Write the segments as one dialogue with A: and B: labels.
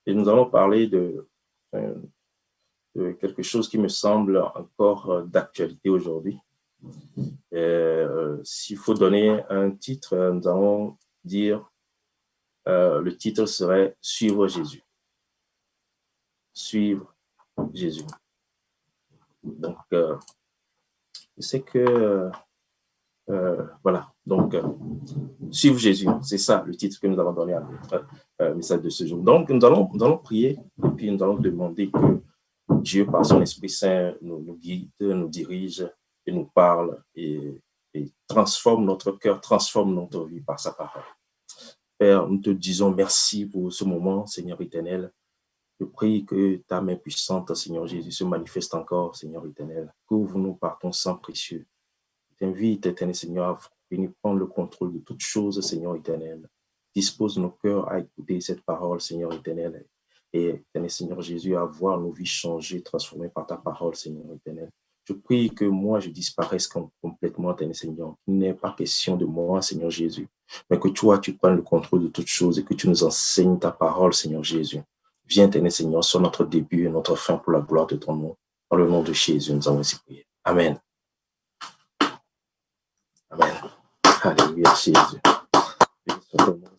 A: Et nous allons parler de quelque chose qui me semble encore d'actualité aujourd'hui. S'il faut donner un titre, nous allons dire, le titre serait « Suivre Jésus ». Suivre Jésus. Donc, je sais que, voilà, donc, suivre Jésus, c'est ça le titre que nous allons donner à notre message de ce jour. Donc, nous allons prier et puis nous allons demander que Dieu, par son Esprit Saint, nous guide, nous dirige et nous parle et transforme notre cœur, transforme notre vie par sa parole. Père, nous te disons merci pour ce moment, Seigneur éternel. Je prie que ta main puissante, Seigneur Jésus, se manifeste encore, Seigneur éternel. Couvre-nous par ton sang précieux. Je t'invite, éternel Seigneur, à venir prendre le contrôle de toutes choses, Seigneur éternel. Dispose nos cœurs à écouter cette parole, Seigneur éternel. Et, éternel Seigneur Jésus, à voir nos vies changer, transformées par ta parole, Seigneur éternel. Je prie que moi, je disparaisse complètement, éternel Seigneur. Il n'est pas question de moi, Seigneur Jésus, mais que toi, tu prennes le contrôle de toutes choses et que tu nous enseignes ta parole, Seigneur Jésus. Viens, éternel Seigneur, sur notre début et notre fin pour la gloire de ton nom. Dans le nom de Jésus, nous avons ainsi prié. Amen. Amen. Alléluia, Jésus.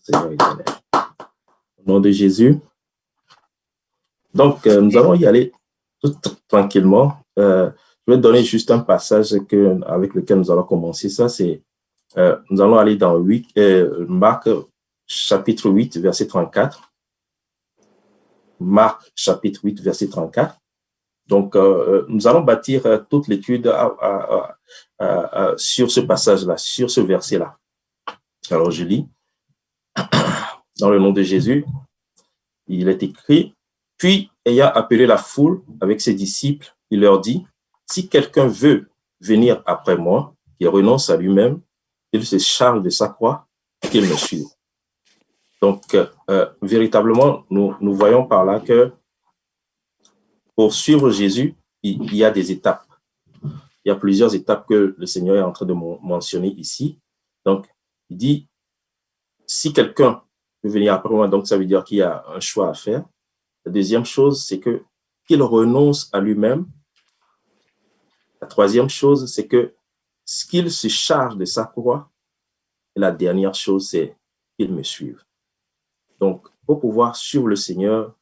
A: Seigneur éternel. Au nom de Jésus. Donc, nous allons y aller tout tranquillement. Je vais donner juste un passage avec lequel nous allons commencer. Ça, c'est, nous allons aller dans Marc, chapitre 8, verset 34. Marc, chapitre 8, verset 34. Donc, nous allons bâtir toute l'étude sur ce passage-là, sur ce verset-là. Alors, je lis. Dans le nom de Jésus, il est écrit, « Puis, ayant appelé la foule avec ses disciples, il leur dit, « Si quelqu'un veut venir après moi, qu'il renonce à lui-même, qu'il se charge de sa croix, qu'il me suive. » Donc, véritablement, nous voyons par là que pour suivre Jésus, il y a des étapes. Il y a plusieurs étapes que le Seigneur est en train de mentionner ici. Donc, il dit, si quelqu'un veut venir après moi, donc ça veut dire qu'il y a un choix à faire. La deuxième chose, c'est qu'il renonce à lui-même. La troisième chose, c'est qu'il se charge de sa croix. Et la dernière chose, c'est qu'il me suive. Donc, pour pouvoir suivre le Seigneur,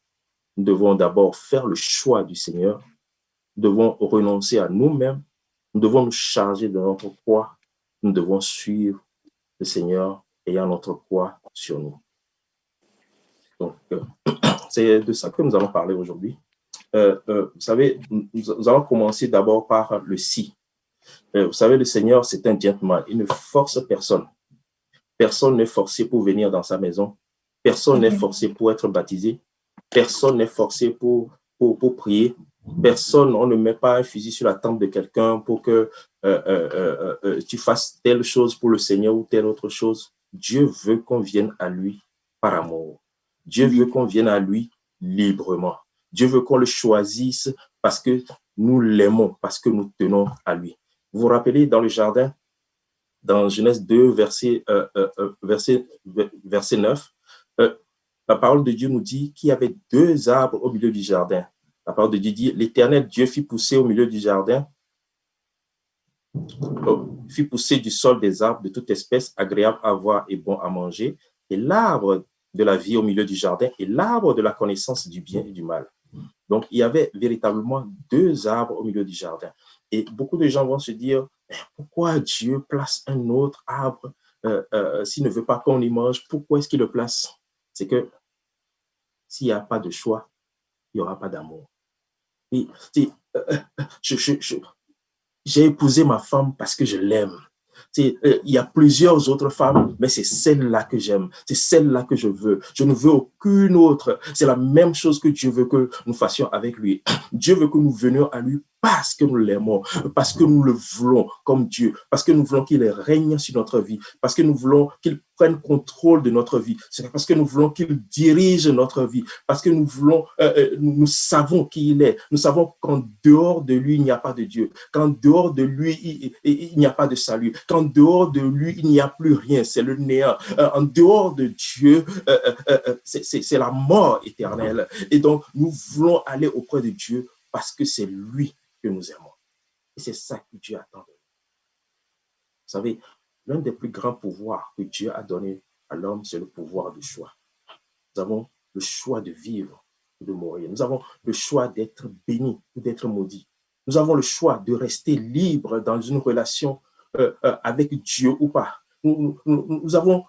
A: nous devons d'abord faire le choix du Seigneur. Nous devons renoncer à nous-mêmes. Nous devons nous charger de notre croix. Nous devons suivre le Seigneur ayant notre croix sur nous. Donc, c'est de ça que nous allons parler aujourd'hui. Vous savez, nous allons commencer d'abord par le si. Vous savez, le Seigneur, c'est un gentleman. Il ne force personne. Personne n'est forcé pour venir dans sa maison. Personne n'est forcé pour être baptisé. Personne n'est forcé pour prier. Personne, on ne met pas un fusil sur la tempe de quelqu'un pour que tu fasses telle chose pour le Seigneur ou telle autre chose. Dieu veut qu'on vienne à lui par amour. Dieu veut qu'on vienne à lui librement. Dieu veut qu'on le choisisse parce que nous l'aimons, parce que nous tenons à lui. Vous vous rappelez dans le jardin, dans Genèse 2, verset 9, la parole de Dieu nous dit qu'il y avait 2 arbres au milieu du jardin. La parole de Dieu dit, l'Éternel Dieu fit pousser au milieu du jardin, fit pousser du sol des arbres de toute espèce, agréables à voir et bon à manger, et l'arbre de la vie au milieu du jardin et l'arbre de la connaissance du bien et du mal. Donc, il y avait véritablement 2 arbres au milieu du jardin. Et beaucoup de gens vont se dire, pourquoi Dieu place un autre arbre s'il ne veut pas qu'on y mange? Pourquoi est-ce qu'il le place? C'est que s'il n'y a pas de choix, il n'y aura pas d'amour. J'ai épousé ma femme parce que je l'aime. Il y a plusieurs autres femmes, mais c'est celle-là que j'aime. C'est celle-là que je veux. Je ne veux aucune autre. C'est la même chose que Dieu veut que nous fassions avec lui. Dieu veut que nous venions à lui parce que nous l'aimons, parce que nous le voulons comme Dieu, parce que nous voulons qu'il règne sur notre vie, parce que nous voulons qu'il prenne contrôle de notre vie, c'est parce que nous voulons qu'il dirige notre vie, parce que nous voulons, nous savons qui il est, nous savons qu'en dehors de lui, il n'y a pas de Dieu, qu'en dehors de lui, il n'y a pas de salut, qu'en dehors de lui, il n'y a plus rien, c'est le néant. En dehors de Dieu, c'est c'est la mort éternelle. Et donc, nous voulons aller auprès de Dieu parce que c'est lui que nous aimons. Et c'est ça que Dieu attend de nous. Vous savez, l'un des plus grands pouvoirs que Dieu a donné à l'homme, c'est le pouvoir du choix. Nous avons le choix de vivre ou de mourir. Nous avons le choix d'être béni ou d'être maudit. Nous avons le choix de rester libre dans une relation avec Dieu ou pas. Nous avons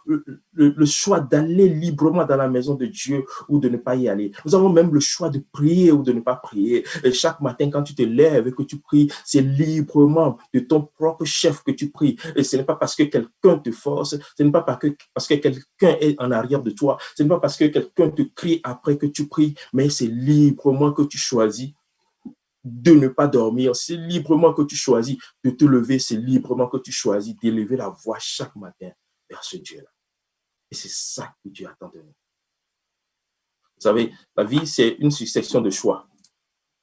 A: le choix d'aller librement dans la maison de Dieu ou de ne pas y aller. Nous avons même le choix de prier ou de ne pas prier. Et chaque matin, quand tu te lèves et que tu pries, c'est librement de ton propre chef que tu pries. Et ce n'est pas parce que quelqu'un te force, ce n'est pas parce que quelqu'un est en arrière de toi, ce n'est pas parce que quelqu'un te crie après que tu pries, mais c'est librement que tu choisis de ne pas dormir, c'est librement que tu choisis de te lever, c'est librement que tu choisis d'élever la voix chaque matin vers ce Dieu-là. Et c'est ça que Dieu attend de nous. Vous savez, la vie, c'est une succession de choix.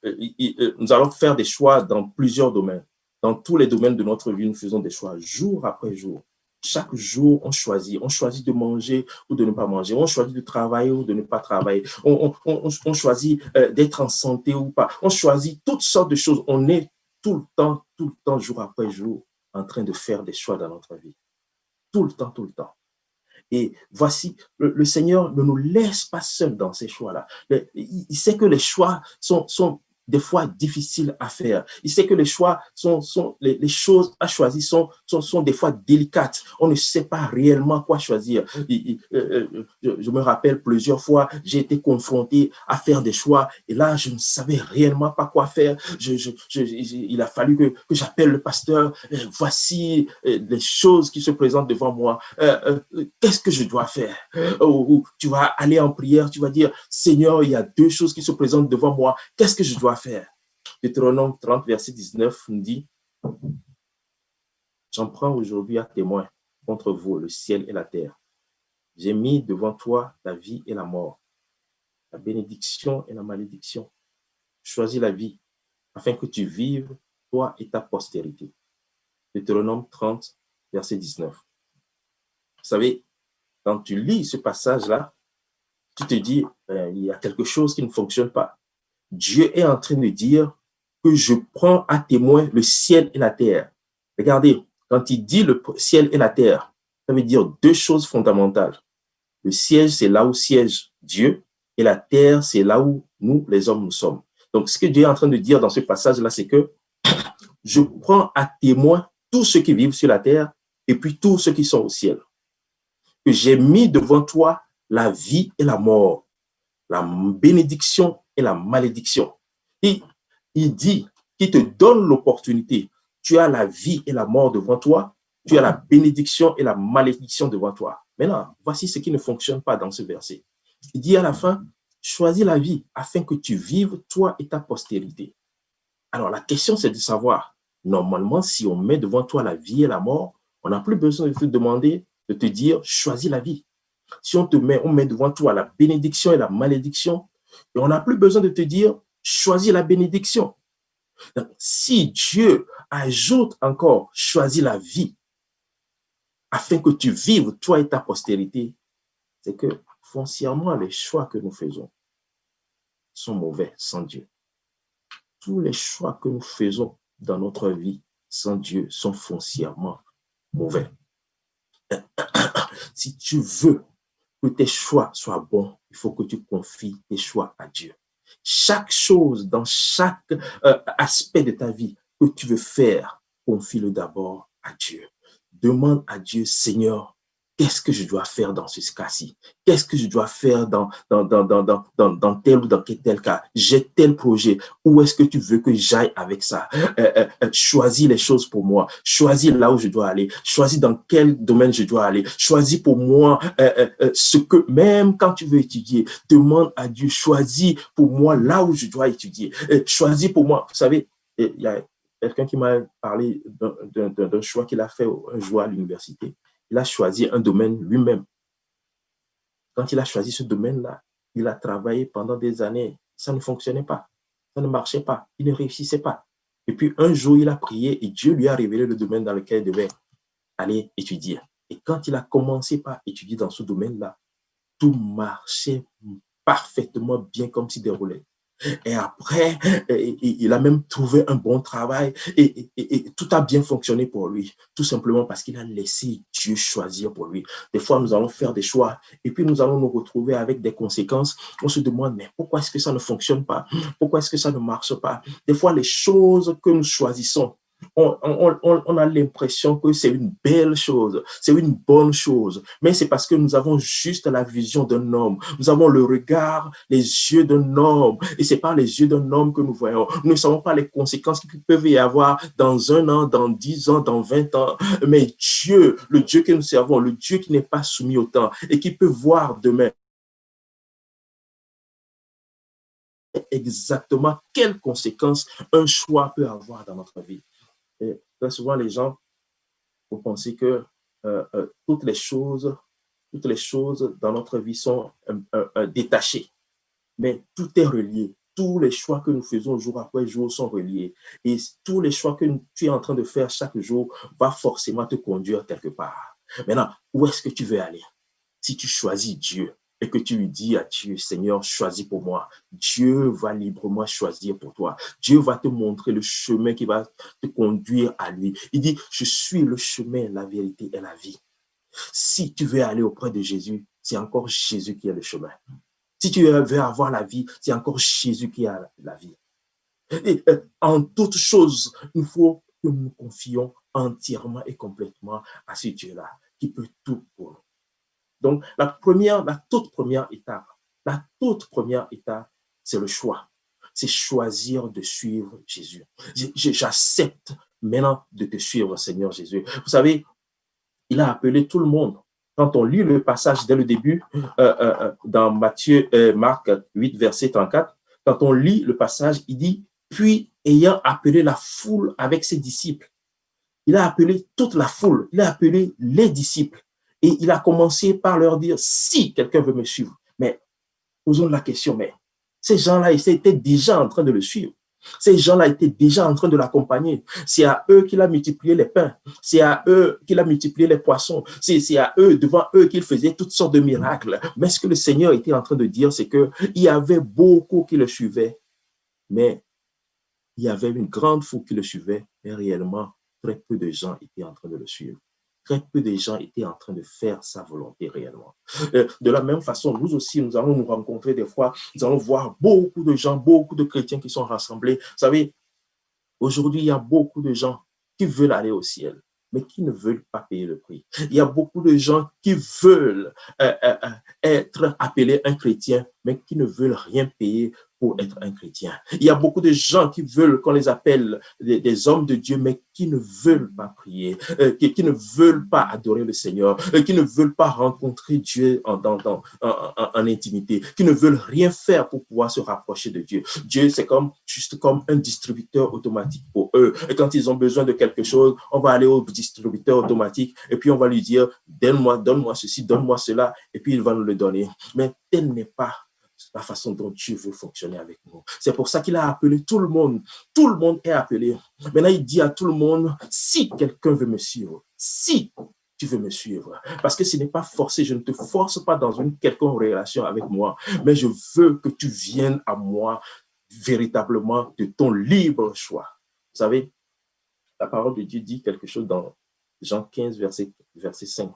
A: Nous allons faire des choix dans plusieurs domaines. Dans tous les domaines de notre vie, nous faisons des choix jour après jour. Chaque jour, on choisit. On choisit de manger ou de ne pas manger. On choisit de travailler ou de ne pas travailler. On choisit d'être en santé ou pas. On choisit toutes sortes de choses. On est tout le temps, jour après jour, en train de faire des choix dans notre vie. Tout le temps, tout le temps. Et voici, le Seigneur ne nous laisse pas seuls dans ces choix-là. Il sait que les choix sont des fois difficiles à faire. Il sait que les choix les choses à choisir sont des fois délicates. On ne sait pas réellement quoi choisir. Je me rappelle plusieurs fois, j'ai été confronté à faire des choix et là, je ne savais réellement pas quoi faire. Il a fallu que j'appelle le pasteur. Voici les choses qui se présentent devant moi. Qu'est-ce que je dois faire? Tu vas aller en prière, tu vas dire, Seigneur, il y a deux choses qui se présentent devant moi. Qu'est-ce que je dois faire? Deutéronome 30, verset 19 nous dit, j'en prends aujourd'hui à témoin contre vous, le ciel et la terre. J'ai mis devant toi la vie et la mort, la bénédiction et la malédiction. Choisis la vie afin que tu vives, toi et ta postérité. Deutéronome 30, verset 19. Vous savez, quand tu lis ce passage-là, tu te dis, il y a quelque chose qui ne fonctionne pas. Dieu est en train de dire que je prends à témoin le ciel et la terre. Regardez, quand il dit le ciel et la terre, ça veut dire deux choses fondamentales. Le ciel, c'est là où siège Dieu, et la terre, c'est là où nous, les hommes, nous sommes. Donc, ce que Dieu est en train de dire dans ce passage-là, c'est que je prends à témoin tous ceux qui vivent sur la terre et puis tous ceux qui sont au ciel. Que j'ai mis devant toi la vie et la mort, la bénédiction et la malédiction. Et il dit qu'il te donne l'opportunité. Tu as la vie et la mort devant toi, tu as la bénédiction et la malédiction devant toi. Maintenant, voici ce qui ne fonctionne pas dans ce verset. Il dit à la fin, choisis la vie afin que tu vives toi et ta postérité. Alors, la question, c'est de savoir, normalement, si on met devant toi la vie et la mort, on n'a plus besoin de te demander, de te dire, choisis la vie. Si on met devant toi la bénédiction et la malédiction, et on n'a plus besoin de te dire, choisis la bénédiction. Donc, si Dieu ajoute encore, choisis la vie, afin que tu vives, toi et ta postérité, c'est que foncièrement, les choix que nous faisons sont mauvais sans Dieu. Tous les choix que nous faisons dans notre vie sans Dieu sont foncièrement mauvais. Si tu veux que tes choix soient bons, il faut que tu confies tes choix à Dieu. Chaque chose, dans chaque aspect de ta vie que tu veux faire, confie-le d'abord à Dieu. Demande à Dieu, Seigneur, qu'est-ce que je dois faire dans ce cas-ci? Qu'est-ce que je dois faire dans tel ou dans tel cas? J'ai tel projet. Où est-ce que tu veux que j'aille avec ça? Choisis les choses pour moi. Choisis là où je dois aller. Choisis dans quel domaine je dois aller. Choisis pour moi ce que, même quand tu veux étudier, demande à Dieu, choisis pour moi là où je dois étudier. Choisis pour moi. Vous savez, il y a quelqu'un qui m'a parlé d'un choix qu'il a fait un jour à l'université. Il a choisi un domaine lui-même. Quand il a choisi ce domaine-là, il a travaillé pendant des années. Ça ne fonctionnait pas. Ça ne marchait pas. Il ne réussissait pas. Et puis un jour, il a prié et Dieu lui a révélé le domaine dans lequel il devait aller étudier. Et quand il a commencé par étudier dans ce domaine-là, tout marchait parfaitement bien comme si déroulé. Et après, il a même trouvé un bon travail et tout a bien fonctionné pour lui, tout simplement parce qu'il a laissé Dieu choisir pour lui. Des fois, nous allons faire des choix et puis nous allons nous retrouver avec des conséquences. On se demande, mais pourquoi est-ce que ça ne fonctionne pas? Pourquoi est-ce que ça ne marche pas? Des fois, les choses que nous choisissons, on a l'impression que c'est une belle chose, c'est une bonne chose, mais c'est parce que nous avons juste la vision d'un homme, nous avons le regard, les yeux d'un homme, et c'est par les yeux d'un homme que nous voyons. Nous ne savons pas les conséquences qui peuvent y avoir dans 1 an, dans 10 ans, dans 20 ans, mais Dieu, le Dieu que nous servons, le Dieu qui n'est pas soumis au temps et qui peut voir demain exactement quelles conséquences un choix peut avoir dans notre vie. Et très souvent, les gens vont penser que toutes les choses dans notre vie sont détachées. Mais tout est relié. Tous les choix que nous faisons jour après jour sont reliés. Et tous les choix que tu es en train de faire chaque jour va forcément te conduire quelque part. Maintenant, où est-ce que tu veux aller? Si tu choisis Dieu et que tu lui dis à Dieu, Seigneur, choisis pour moi, Dieu va librement choisir pour toi. Dieu va te montrer le chemin qui va te conduire à lui. Il dit, je suis le chemin, la vérité et la vie. Si tu veux aller auprès de Jésus, c'est encore Jésus qui est le chemin. Si tu veux avoir la vie, c'est encore Jésus qui a la vie. Et en toute chose, il faut que nous nous confions entièrement et complètement à ce Dieu-là, qui peut tout pour nous. Donc, la toute première étape, c'est le choix. C'est choisir de suivre Jésus. J'accepte maintenant de te suivre, Seigneur Jésus. Vous savez, il a appelé tout le monde. Quand on lit le passage dès le début, dans Marc 8, verset 34, quand on lit le passage, il dit, puis ayant appelé la foule avec ses disciples, il a appelé toute la foule, il a appelé les disciples. Et il a commencé par leur dire, si quelqu'un veut me suivre, mais posons la question, mais ces gens-là, ils étaient déjà en train de le suivre. Ces gens-là étaient déjà en train de l'accompagner. C'est à eux qu'il a multiplié les pains. C'est à eux qu'il a multiplié les poissons. C'est à eux, devant eux, qu'il faisait toutes sortes de miracles. Mais ce que le Seigneur était en train de dire, c'est qu'il y avait beaucoup qui le suivaient, mais il y avait une grande foule qui le suivait, mais réellement, très peu de gens étaient en train de le suivre. Très peu de gens étaient en train de faire sa volonté réellement. De la même façon, nous aussi, nous allons nous rencontrer des fois, nous allons voir beaucoup de gens, beaucoup de chrétiens qui sont rassemblés. Vous savez, aujourd'hui, il y a beaucoup de gens qui veulent aller au ciel, mais qui ne veulent pas payer le prix. Il y a beaucoup de gens qui veulent être appelés un chrétien, mais qui ne veulent rien payer pour être un chrétien. Il y a beaucoup de gens qui veulent qu'on les appelle des hommes de Dieu, mais qui ne veulent pas prier, qui ne veulent pas adorer le Seigneur, qui ne veulent pas rencontrer Dieu en intimité, qui ne veulent rien faire pour pouvoir se rapprocher de Dieu. Dieu, c'est juste comme un distributeur automatique pour eux. Et quand ils ont besoin de quelque chose, on va aller au distributeur automatique et puis on va lui dire, donne-moi ceci, donne-moi cela, et puis il va nous le donner. Mais tel n'est pas la façon dont Dieu veut fonctionner avec nous. C'est pour ça qu'il a appelé tout le monde. Tout le monde est appelé. Maintenant, il dit à tout le monde, si quelqu'un veut me suivre, si tu veux me suivre, parce que ce n'est pas forcé, je ne te force pas dans une quelconque relation avec moi, mais je veux que tu viennes à moi véritablement de ton libre choix. Vous savez, la parole de Dieu dit quelque chose dans Jean 15, verset 5.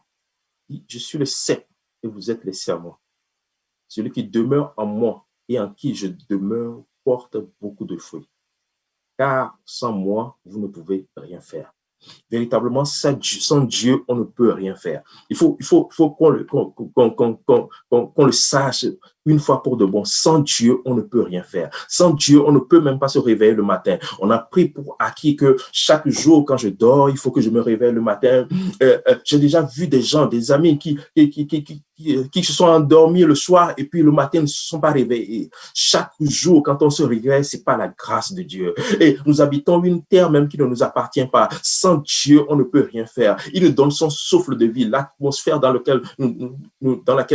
A: Je suis le cep et vous êtes les serments. Celui qui demeure en moi et en qui je demeure porte beaucoup de fruits. Car sans moi, vous ne pouvez rien faire. Véritablement, sans Dieu, on ne peut rien faire. Il faut qu'on le sache une fois pour de bon. Sans Dieu, on ne peut rien faire. Sans Dieu, on ne peut même pas se réveiller le matin. On a pris pour acquis que chaque jour, quand je dors, il faut que je me réveille le matin. J'ai déjà vu des gens, des amis qui se sont endormis le soir et puis le matin ne se sont pas réveillés. Chaque jour, quand on se réveille, c'est pas la grâce de Dieu. Et nous habitons une terre même qui ne nous appartient pas. Sans sans Dieu, on ne peut rien faire. Il nous donne son souffle de vie, l'atmosphère dans laquelle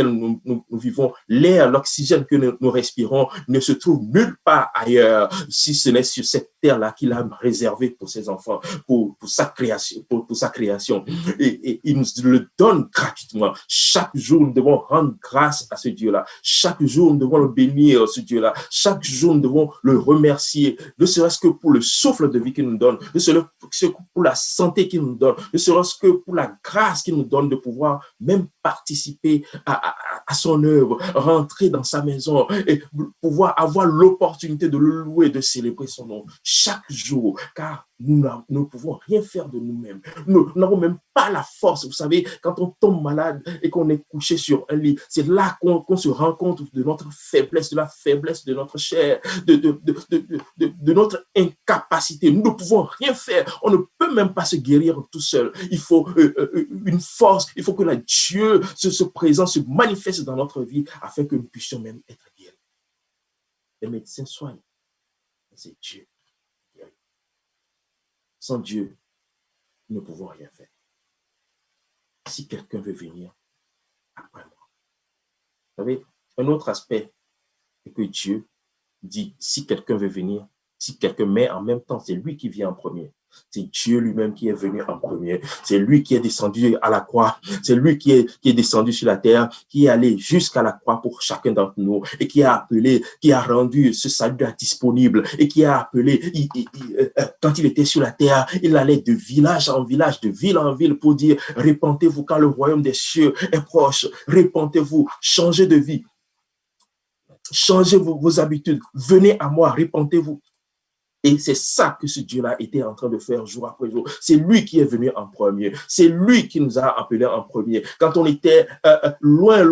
A: nous vivons, l'air, l'oxygène que nous respirons ne se trouve nulle part ailleurs, si ce n'est sur cette terre-là qu'il a réservée pour ses enfants, pour sa création, pour sa création. Et il nous le donne gratuitement. Chaque jour, nous devons rendre grâce à ce Dieu-là. Chaque jour, nous devons le bénir, ce Dieu-là. Chaque jour, nous devons le remercier, ne serait-ce que pour le souffle de vie qu'il nous donne, ne serait-ce que pour la santé qu'il nous donne, ne serait-ce que pour la grâce qu'il nous donne de pouvoir même participer à son œuvre, rentrer dans sa maison et pouvoir avoir l'opportunité de le louer, de célébrer son nom chaque jour, car nous ne pouvons rien faire de nous-mêmes. Nous n'avons même pas la force. Vous savez, quand on tombe malade et qu'on est couché sur un lit, c'est là qu'on se rend compte de notre faiblesse, de la faiblesse de notre chair, de notre incapacité. Nous ne pouvons rien faire. On ne peut même pas se guérir tout seul. Il faut une force. Il faut que la Dieu se présente, se manifeste dans notre vie afin que nous puissions même être guéris. Les médecins soignent. C'est Dieu. Sans Dieu, nous ne pouvons rien faire. Si quelqu'un veut venir après moi. Vous savez, un autre aspect, c'est que Dieu dit, si quelqu'un veut venir, si quelqu'un, mais en même temps, c'est lui qui vient en premier. C'est Dieu lui-même qui est venu en premier. C'est lui qui est descendu à la croix. C'est lui qui est descendu sur la terre, qui est allé jusqu'à la croix pour chacun d'entre nous et qui a appelé, qui a rendu ce salut disponible et qui a appelé, quand il était sur la terre, il allait de village en village, de ville en ville pour dire, répentez-vous car le royaume des cieux est proche. Répentez-vous, changez de vie. Changez vos habitudes. Venez à moi, répentez-vous. Et c'est ça que ce Dieu-là était en train de faire jour après jour. C'est lui qui est venu en premier. C'est lui qui nous a appelés en premier. Quand on était loin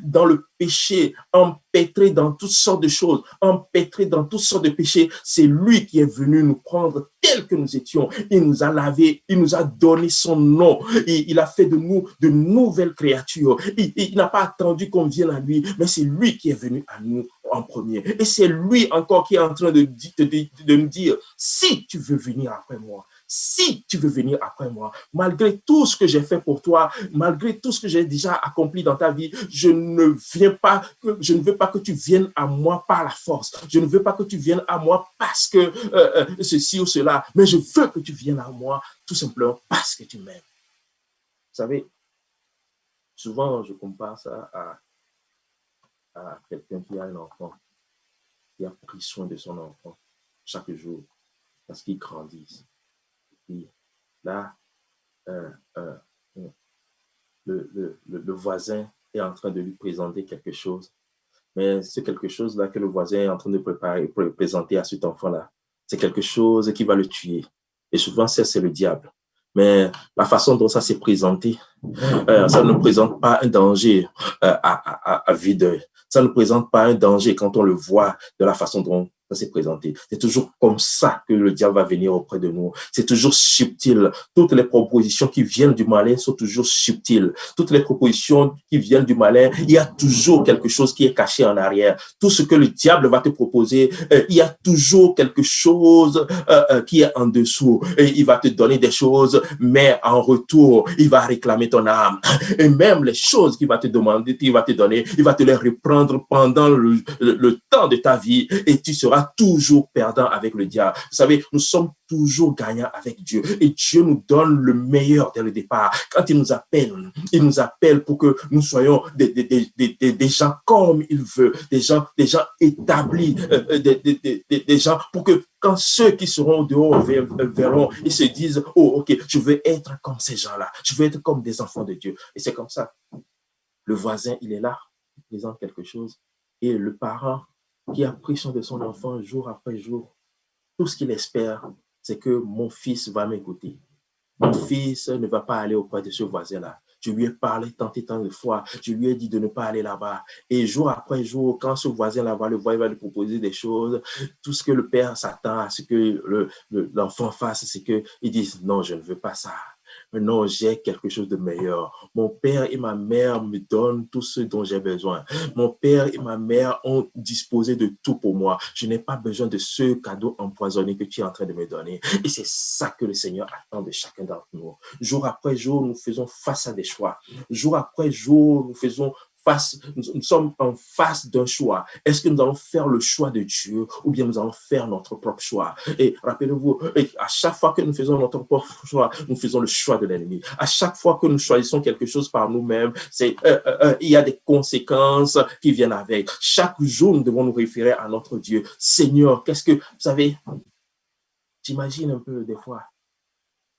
A: dans le péché, empêtré dans toutes sortes de choses, empêtré dans toutes sortes de péchés, c'est lui qui est venu nous prendre tels que nous étions. Il nous a lavés, il nous a donné son nom. Il a fait de nous de nouvelles créatures. Il n'a pas attendu qu'on vienne à lui, mais c'est lui qui est venu à nous en premier. Et c'est lui encore qui est en train de nous dire, si tu veux venir après moi, si tu veux venir après moi, malgré tout ce que j'ai fait pour toi, malgré tout ce que j'ai déjà accompli dans ta vie, je ne veux pas que tu viennes à moi par la force. Je ne veux pas que tu viennes à moi parce que ceci ou cela, mais je veux que tu viennes à moi tout simplement parce que tu m'aimes. Vous savez, souvent je compare ça à quelqu'un qui a un enfant, qui a pris soin de son enfant chaque jour parce qu'il grandit. Et là, le voisin est en train de lui présenter quelque chose, mais c'est quelque chose-là que le voisin est en train de préparer pour présenter à cet enfant-là. C'est quelque chose qui va le tuer. Et souvent, c'est le diable. Mais la façon dont ça s'est présenté, ça ne présente pas un danger à vue d'œil. Ça ne présente pas un danger quand on le voit de la façon dont ça s'est présenté. C'est toujours comme ça que le diable va venir auprès de nous. C'est toujours subtil. Toutes les propositions qui viennent du malin sont toujours subtiles. Toutes les propositions qui viennent du malin, il y a toujours quelque chose qui est caché en arrière. Tout ce que le diable va te proposer, il y a toujours quelque chose qui est en dessous. Et il va te donner des choses, mais en retour, il va réclamer ton âme. Et même les choses qu'il va te demander, il va te donner, il va te les reprendre pendant le temps de ta vie et tu seras toujours perdant avec le diable. Vous savez, nous sommes toujours gagnants avec Dieu et Dieu nous donne le meilleur dès le départ. Quand il nous appelle pour que nous soyons des gens comme il veut, des gens établis, des gens pour que quand ceux qui seront dehors verront, ils se disent, oh ok, je veux être comme ces gens-là, je veux être comme des enfants de Dieu. Et c'est comme ça. Le voisin, il est là, il présente quelque chose et le parent qui a pris soin de son enfant jour après jour, tout ce qu'il espère, c'est que mon fils va m'écouter. Mon fils ne va pas aller auprès de ce voisin-là. Je lui ai parlé tant et tant de fois. Je lui ai dit de ne pas aller là-bas. Et jour après jour, quand ce voisin-là va le voir, il va lui proposer des choses. Tout ce que le père s'attend à ce que l'enfant fasse, c'est qu'il dise non, je ne veux pas ça. maintenant j'ai quelque chose de meilleur. Mon père et ma mère me donnent tout ce dont j'ai besoin. Mon père et ma mère ont disposé de tout pour moi. Je n'ai pas besoin de ce cadeau empoisonné que tu es en train de me donner. Et c'est ça que le Seigneur attend de chacun d'entre nous. Jour après jour, nous faisons face à des choix. Jour après jour, nous sommes en face d'un choix. Est-ce que nous allons faire le choix de Dieu ou bien nous allons faire notre propre choix? Et rappelez-vous, à chaque fois que nous faisons notre propre choix, nous faisons le choix de l'ennemi. À chaque fois que nous choisissons quelque chose par nous-mêmes, il y a des conséquences qui viennent avec. Chaque jour, nous devons nous référer à notre Dieu. Seigneur, qu'est-ce que, vous savez, j'imagine un peu des fois,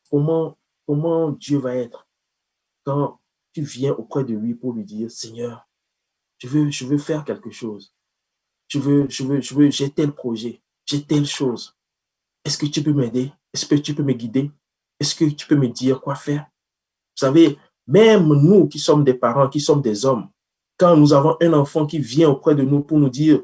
A: comment Dieu va être quand tu viens auprès de lui pour lui dire, Seigneur, je veux faire quelque chose. J'ai tel projet, j'ai telle chose. Est-ce que tu peux m'aider? Est-ce que tu peux me guider? Est-ce que tu peux me dire quoi faire? Vous savez, même nous qui sommes des parents, qui sommes des hommes, quand nous avons un enfant qui vient auprès de nous pour nous dire,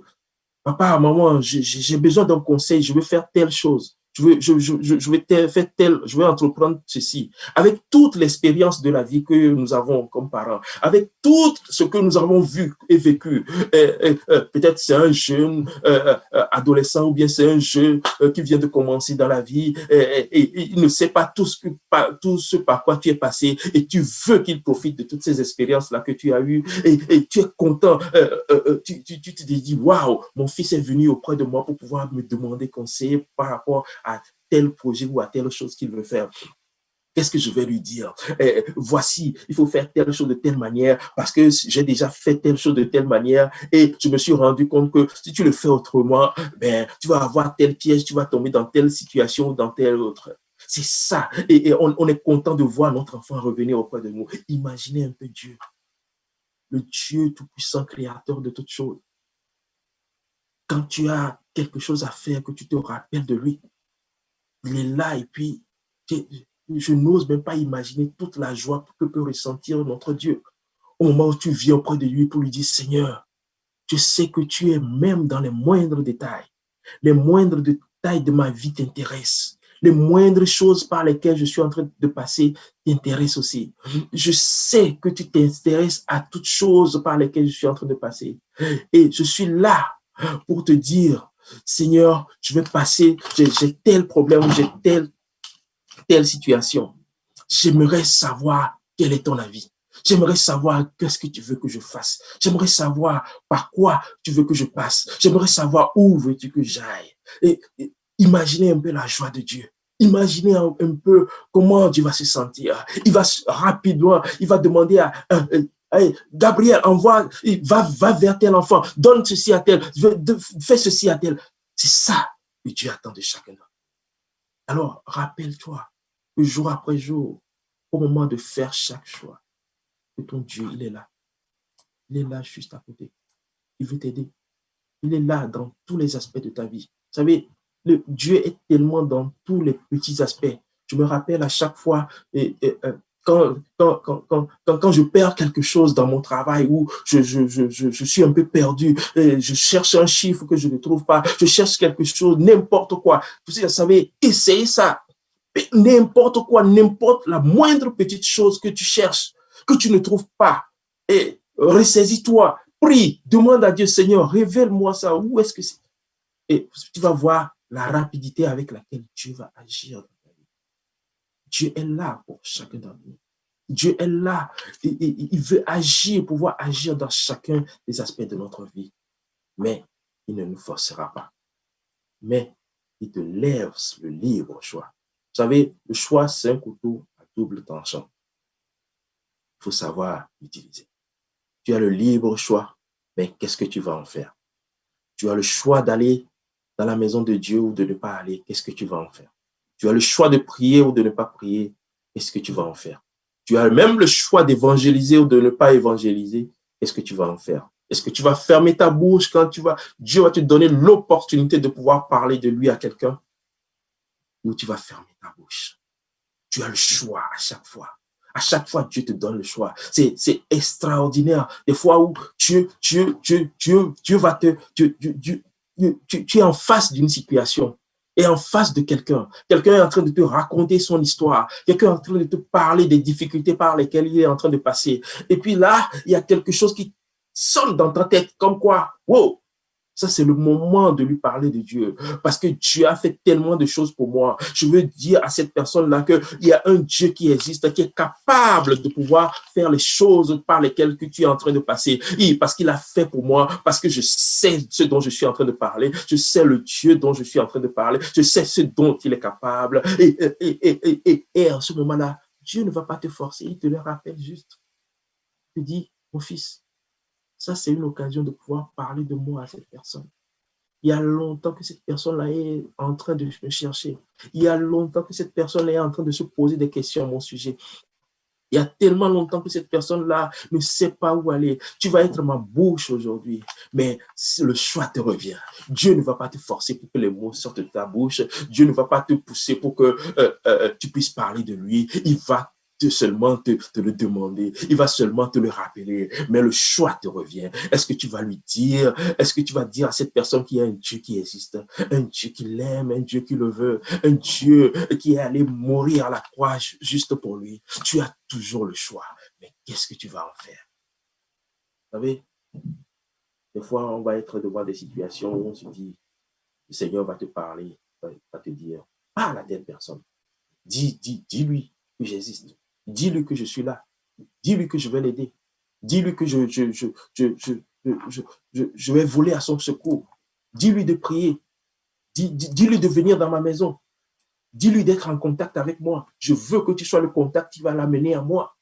A: papa, maman, j'ai besoin d'un conseil, je veux faire telle chose. Je vais entreprendre ceci. Avec toute l'expérience de la vie que nous avons comme parents, avec tout ce que nous avons vu et vécu, peut-être c'est un jeune adolescent ou bien c'est un jeune qui vient de commencer dans la vie et il ne sait pas tout ce par quoi tu es passé et tu veux qu'il profite de toutes ces expériences-là que tu as eues et tu es content. Tu te dis, waouh, mon fils est venu auprès de moi pour pouvoir me demander conseil par rapport à tel projet ou à telle chose qu'il veut faire. Qu'est-ce que je vais lui dire? Voici, il faut faire telle chose de telle manière parce que j'ai déjà fait telle chose de telle manière et je me suis rendu compte que si tu le fais autrement, ben, tu vas avoir tel piège, tu vas tomber dans telle situation ou dans telle autre. C'est ça. Et on est content de voir notre enfant revenir auprès de nous. Imaginez un peu Dieu, le Dieu tout-puissant, créateur de toutes choses. Quand tu as quelque chose à faire, que tu te rappelles de lui, il est là et puis je n'ose même pas imaginer toute la joie que peut ressentir notre Dieu au moment où tu viens auprès de lui pour lui dire, Seigneur, je sais que tu es même dans les moindres détails. Les moindres détails de ma vie t'intéressent. Les moindres choses par lesquelles je suis en train de passer t'intéressent aussi. Je sais que tu t'intéresses à toutes choses par lesquelles je suis en train de passer. Et je suis là pour te dire, Seigneur, je vais passer, j'ai tel problème, j'ai telle situation. J'aimerais savoir quel est ton avis. J'aimerais savoir qu'est-ce que tu veux que je fasse. J'aimerais savoir par quoi tu veux que je passe. J'aimerais savoir où veux-tu que j'aille. Et imaginez un peu la joie de Dieu. Imaginez un peu comment Dieu va se sentir. Il va rapidement, il va demander à hey, Gabriel, va vers tel enfant, donne ceci à tel, fais ceci à tel. C'est ça que Dieu attend de chacun d'entre nous. Alors, rappelle-toi que jour après jour, au moment de faire chaque choix, que ton Dieu, il est là. Il est là juste à côté. Il veut t'aider. Il est là dans tous les aspects de ta vie. Vous savez, Dieu est tellement dans tous les petits aspects. Je me rappelle à chaque fois, quand je perds quelque chose dans mon travail ou je suis un peu perdu, je cherche un chiffre que je ne trouve pas, je cherche quelque chose, n'importe quoi. Vous savez, essayez ça. N'importe quoi, n'importe la moindre petite chose que tu cherches, que tu ne trouves pas. Et ressaisis-toi, prie, demande à Dieu, Seigneur, révèle-moi ça. Où est-ce que c'est? Et tu vas voir la rapidité avec laquelle Dieu va agir dans ta vie. Dieu est là pour chacun d'entre nous. Dieu est là. Il veut agir, pouvoir agir dans chacun des aspects de notre vie. Mais il ne nous forcera pas. Mais il te laisse le libre choix. Vous savez, le choix, c'est un couteau à double tranchant. Il faut savoir l'utiliser. Tu as le libre choix, mais qu'est-ce que tu vas en faire? Tu as le choix d'aller dans la maison de Dieu ou de ne pas aller. Qu'est-ce que tu vas en faire? Tu as le choix de prier ou de ne pas prier. Qu'est-ce que tu vas en faire? Tu as même le choix d'évangéliser ou de ne pas évangéliser. Qu'est-ce que tu vas en faire? Est-ce que tu vas fermer ta bouche quand Dieu va te donner l'opportunité de pouvoir parler de lui à quelqu'un? Ou tu vas fermer ta bouche? Tu as le choix à chaque fois. À chaque fois, Dieu te donne le choix. C'est extraordinaire. Des fois où Dieu va tu es en face d'une situation est en face de quelqu'un. Quelqu'un est en train de te raconter son histoire. Quelqu'un est en train de te parler des difficultés par lesquelles il est en train de passer. Et puis là, il y a quelque chose qui sonne dans ta tête comme quoi, wow, ça, c'est le moment de lui parler de Dieu. Parce que Dieu a fait tellement de choses pour moi. Je veux dire à cette personne-là qu'il y a un Dieu qui existe, qui est capable de pouvoir faire les choses par lesquelles que tu es en train de passer. Et parce qu'il a fait pour moi, parce que je sais ce dont je suis en train de parler. Je sais le Dieu dont je suis en train de parler. Je sais ce dont il est capable. Et en ce moment-là, Dieu ne va pas te forcer. Il te le rappelle juste. Il te dit, mon fils, ça, c'est une occasion de pouvoir parler de moi à cette personne. Il y a longtemps que cette personne-là est en train de me chercher. Il y a longtemps que cette personne-là est en train de se poser des questions à mon sujet. Il y a tellement longtemps que cette personne-là ne sait pas où aller. Tu vas être ma bouche aujourd'hui, mais le choix te revient. Dieu ne va pas te forcer pour que les mots sortent de ta bouche. Dieu ne va pas te pousser pour que tu puisses parler de lui. Il va seulement te le demander. Il va seulement te le rappeler. Mais le choix te revient. Est-ce que tu vas lui dire? Est-ce que tu vas dire à cette personne qu'il y a un Dieu qui existe? Un Dieu qui l'aime, un Dieu qui le veut, un Dieu qui est allé mourir à la croix juste pour lui. Tu as toujours le choix. Mais qu'est-ce que tu vas en faire? Vous savez, des fois, on va être devant des situations où on se dit, le Seigneur va te parler, va te dire, parle à telle personne. Dis-lui que j'existe. Dis-lui que je suis là. Dis-lui que je vais l'aider. Dis-lui que je vais voler à son secours. Dis-lui de prier. Dis-lui de venir dans ma maison. Dis-lui d'être en contact avec moi. Je veux que tu sois le contact qui va l'amener à moi.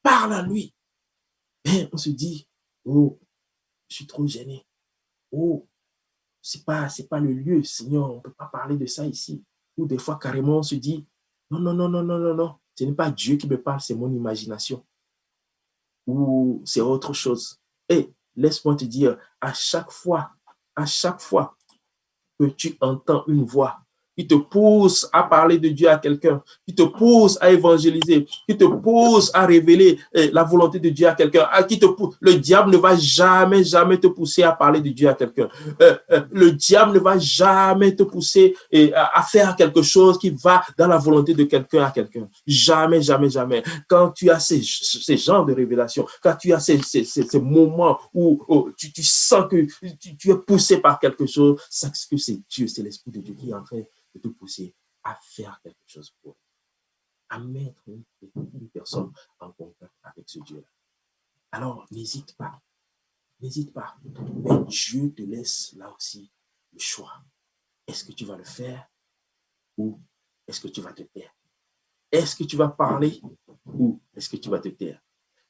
A: Parle à lui. Et on se dit, oh, je suis trop gêné. Oh, c'est pas le lieu, Seigneur, on ne peut pas parler de ça ici. Ou des fois, carrément, on se dit, non, non, non, non, non, non, non. Ce n'est pas Dieu qui me parle, c'est mon imagination. Ou c'est autre chose. Et laisse-moi te dire, à chaque fois que tu entends une voix qui te pousse à parler de Dieu à quelqu'un, qui te pousse à évangéliser, qui te pousse à révéler la volonté de Dieu à quelqu'un, qui te pousse. Le diable ne va jamais, jamais te pousser à parler de Dieu à quelqu'un. Le diable ne va jamais te pousser à faire quelque chose qui va dans la volonté de quelqu'un à quelqu'un. Jamais, jamais, jamais. Quand tu as ces genres de révélations, quand tu as ces moments où tu sens que tu es poussé par quelque chose, c'est que c'est Dieu, c'est l'Esprit de Dieu qui est en train de te pousser à faire quelque chose pour lui, à mettre une personne en contact avec ce Dieu-là. Alors, n'hésite pas. N'hésite pas. Mais Dieu te laisse là aussi le choix. Est-ce que tu vas le faire ou est-ce que tu vas te taire? Est-ce que tu vas parler ou est-ce que tu vas te taire?